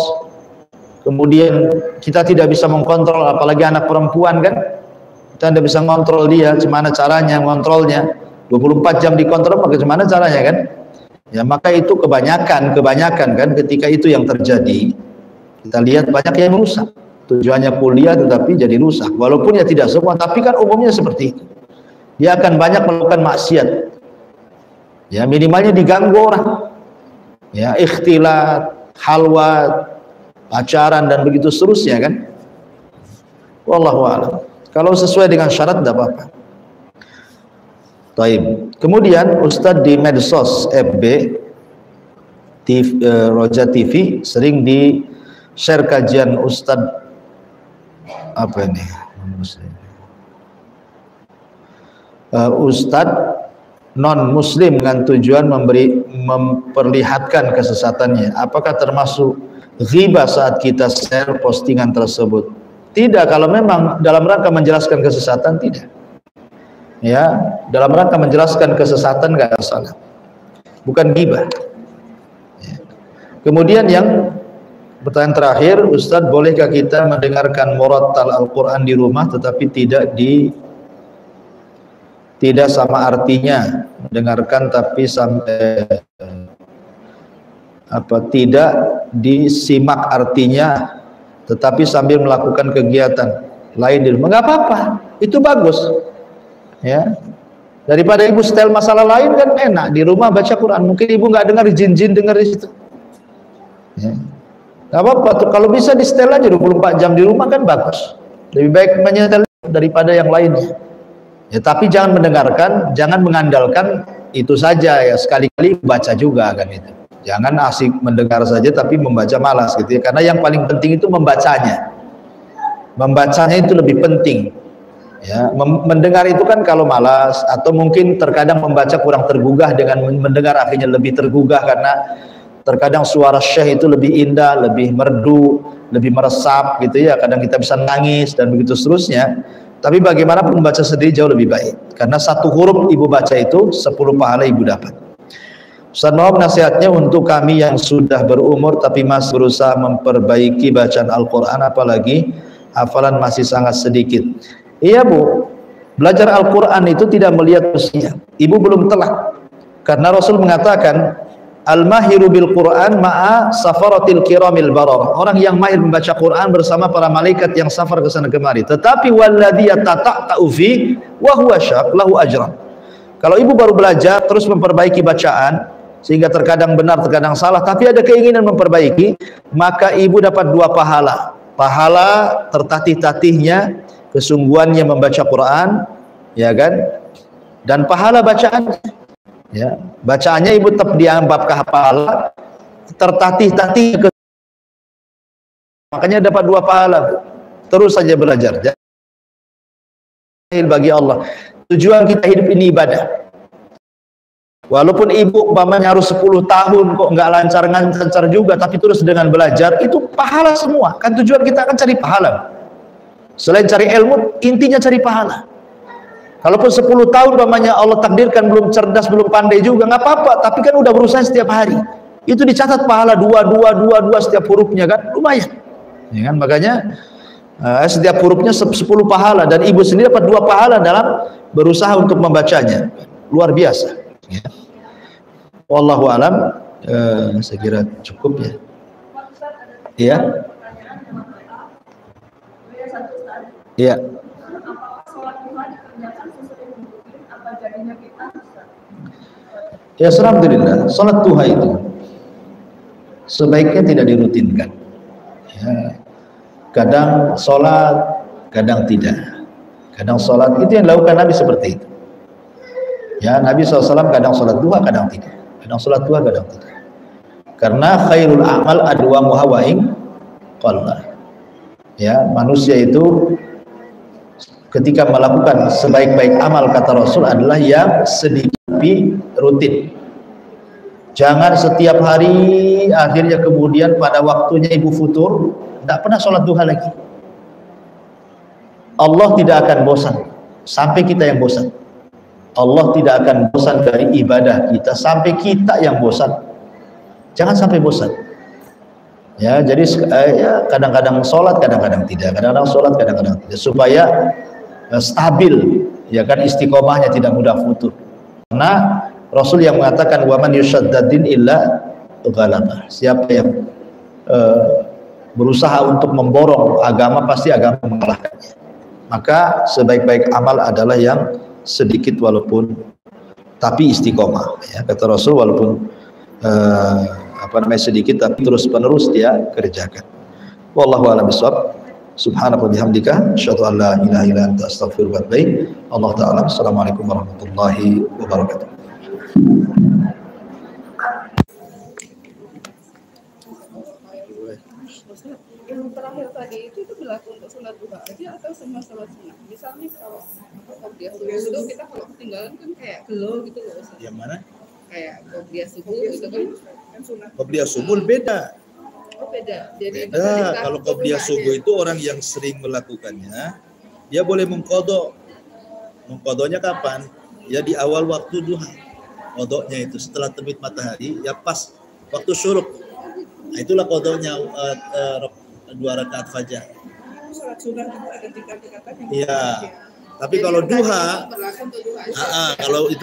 kemudian kita tidak bisa mengkontrol, apalagi anak perempuan kan, kita tidak bisa mengontrol dia, gimana caranya mengontrolnya, 24 jam dikontrol, bagaimana caranya kan? Ya, maka itu kebanyakan kan, ketika itu yang terjadi, kita lihat banyak yang rusak. Tujuannya kuliah tetapi jadi rusak, walaupun ya tidak semua, tapi kan umumnya seperti itu. Dia akan banyak melakukan maksiat. Ya, minimalnya diganggu orang. Ya, ikhtilat, halwat, pacaran dan begitu seterusnya kan. Wallahu a'lam. Kalau sesuai dengan syarat tidak apa-apa. Taib. Kemudian Ustadz di medsos FB Roja TV sering di share kajian Ustadz apa ini? Ustadz non muslim dengan tujuan memperlihatkan kesesatannya. Apakah termasuk ghibah saat kita share postingan tersebut? Tidak, kalau memang dalam rangka menjelaskan kesesatan tidak. Ya, dalam rangka menjelaskan kesesatan nggak ada salah, bukan ghibah. Ya. Kemudian yang pertanyaan terakhir, Ustadz, bolehkah kita mendengarkan murattal Al-Quran di rumah tetapi tidak sama artinya, mendengarkan tapi sampai tidak disimak artinya tetapi sambil melakukan kegiatan lain di rumah? Nggak apa-apa, itu bagus. Ya, Daripada ibu setel masalah lain kan enak di rumah baca Quran. Mungkin ibu nggak dengar jin-jin dengar di situ. Ya. Gak apa-apa tuh, kalau bisa di setel aja 24 jam di rumah kan bagus. Lebih baik menyetel daripada yang lainnya. Ya, tapi jangan mendengarkan, jangan mengandalkan itu saja ya, sekali-kali baca juga kan itu. Jangan asik mendengar saja tapi membaca malas gitu ya. Karena yang paling penting itu membacanya. Membacanya itu lebih penting. Ya, mendengar itu kan kalau malas atau mungkin terkadang membaca kurang tergugah, dengan mendengar akhirnya lebih tergugah karena terkadang suara syekh itu lebih indah, lebih merdu, lebih meresap gitu ya. Kadang kita bisa nangis dan begitu seterusnya. Tapi bagaimanapun membaca sendiri jauh lebih baik. Karena satu huruf ibu baca itu 10 pahala ibu dapat. Ustaz, mohon nasihatnya untuk kami yang sudah berumur tapi masih berusaha memperbaiki bacaan Al-Quran, apalagi hafalan masih sangat sedikit. Iya Bu, belajar Al-Quran itu tidak melihat usia. Ibu belum telak. Karena Rasul mengatakan, Al-mahiru bil Quran ma'a safaratil kiramil barar. Orang yang mahir membaca Quran bersama para malaikat yang safar ke sana kemari. Tetapi walladhi yatata'u fi wa huwa syaq lahu ajran. Kalau ibu baru belajar terus memperbaiki bacaan sehingga terkadang benar terkadang salah, tapi ada keinginan memperbaiki, maka ibu dapat 2 pahala. Pahala tertatih-tatihnya, kesungguhannya membaca Quran, ya kan? Dan pahala bacaan, ya, bacaannya ibu tetap dianggap pahala, tertatih-tatih, makanya dapat 2 pahala. Terus saja belajar. Bagi Allah, tujuan kita hidup ini ibadah. Walaupun ibu umpamanya harus 10 tahun kok nggak lancar juga, tapi terus dengan belajar itu pahala semua. Kan tujuan kita akan cari pahala. Selain cari ilmu, intinya cari pahala. Kalaupun 10 tahun umpamanya Allah takdirkan belum cerdas, belum pandai juga, nggak apa-apa, tapi kan udah berusaha setiap hari. Itu dicatat pahala 2 setiap hurufnya kan, lumayan. Ya kan? Makanya setiap hurufnya 10 pahala, dan ibu sendiri dapat 2 pahala dalam berusaha untuk membacanya. Luar biasa. Ya. Wallahu alam, saya kira cukup ya. Iya. Iya. Ya, alhamdulillah, salat duha itu sebaiknya tidak dirutinkan. Ya. Kadang salat, kadang tidak. Kadang salat itu yang dilakukan Nabi seperti itu. Ya, Nabi SAW kadang salat duha, kadang tidak. Kadang salat duha, kadang tidak. Karena khairul a'mal adwamuha wa in qalla. Ya, manusia itu ketika melakukan sebaik-baik amal, kata Rasul, adalah yang sedikit rutin. Jangan setiap hari akhirnya kemudian pada waktunya ibu futur tidak pernah sholat duha lagi. Allah tidak akan bosan sampai kita yang bosan. Allah tidak akan bosan dari ibadah kita sampai kita yang bosan. Jangan sampai bosan. Ya, jadi ya, kadang-kadang sholat, kadang-kadang tidak. Kadang-kadang sholat, kadang-kadang tidak. Supaya stabil, ya kan, istiqomahnya tidak mudah futur. Karena Rasul yang mengatakan wa man yushaddadin illa ghalaba. Siapa yang berusaha untuk memborong agama, pasti agama mengalahkannya. Maka sebaik-baik amal adalah yang sedikit walaupun tapi istiqomah, ya, kata Rasul, walaupun sedikit tapi terus penerus dia kerjakan. Wallahu a'lam bishawab. Subhanaka wa bihamdika asyhadu an la ilaha illa anta astaghfiruka wa atubu ilaik. Allah taala. Assalamualaikum warahmatullahi wabarakatuh. Yang terakhir tadi itu berlaku untuk sholat duha aja atau semua sholat sunnah? Misalnya kalau qobliyah subuh itu kita kalau ketinggalan kan kayak gelo gitu loh. Yang mana? Kayak qobliyah subuh gitu kan. Qobliyah subuh beda. Oh beda. Jadi beda. Kalau qobliyah subuh itu orang yang sering melakukannya, dia boleh mengqadha. Mengqadhanya kapan? Ya di awal waktu duha. Qadhanya itu setelah terbit matahari, ya pas waktu syuruk. Nah, itulah qadhanya 2 rakaat fajar. Salat sunah itu ada 3 rakaat. Iya. Tapi kalau duha, kalau itu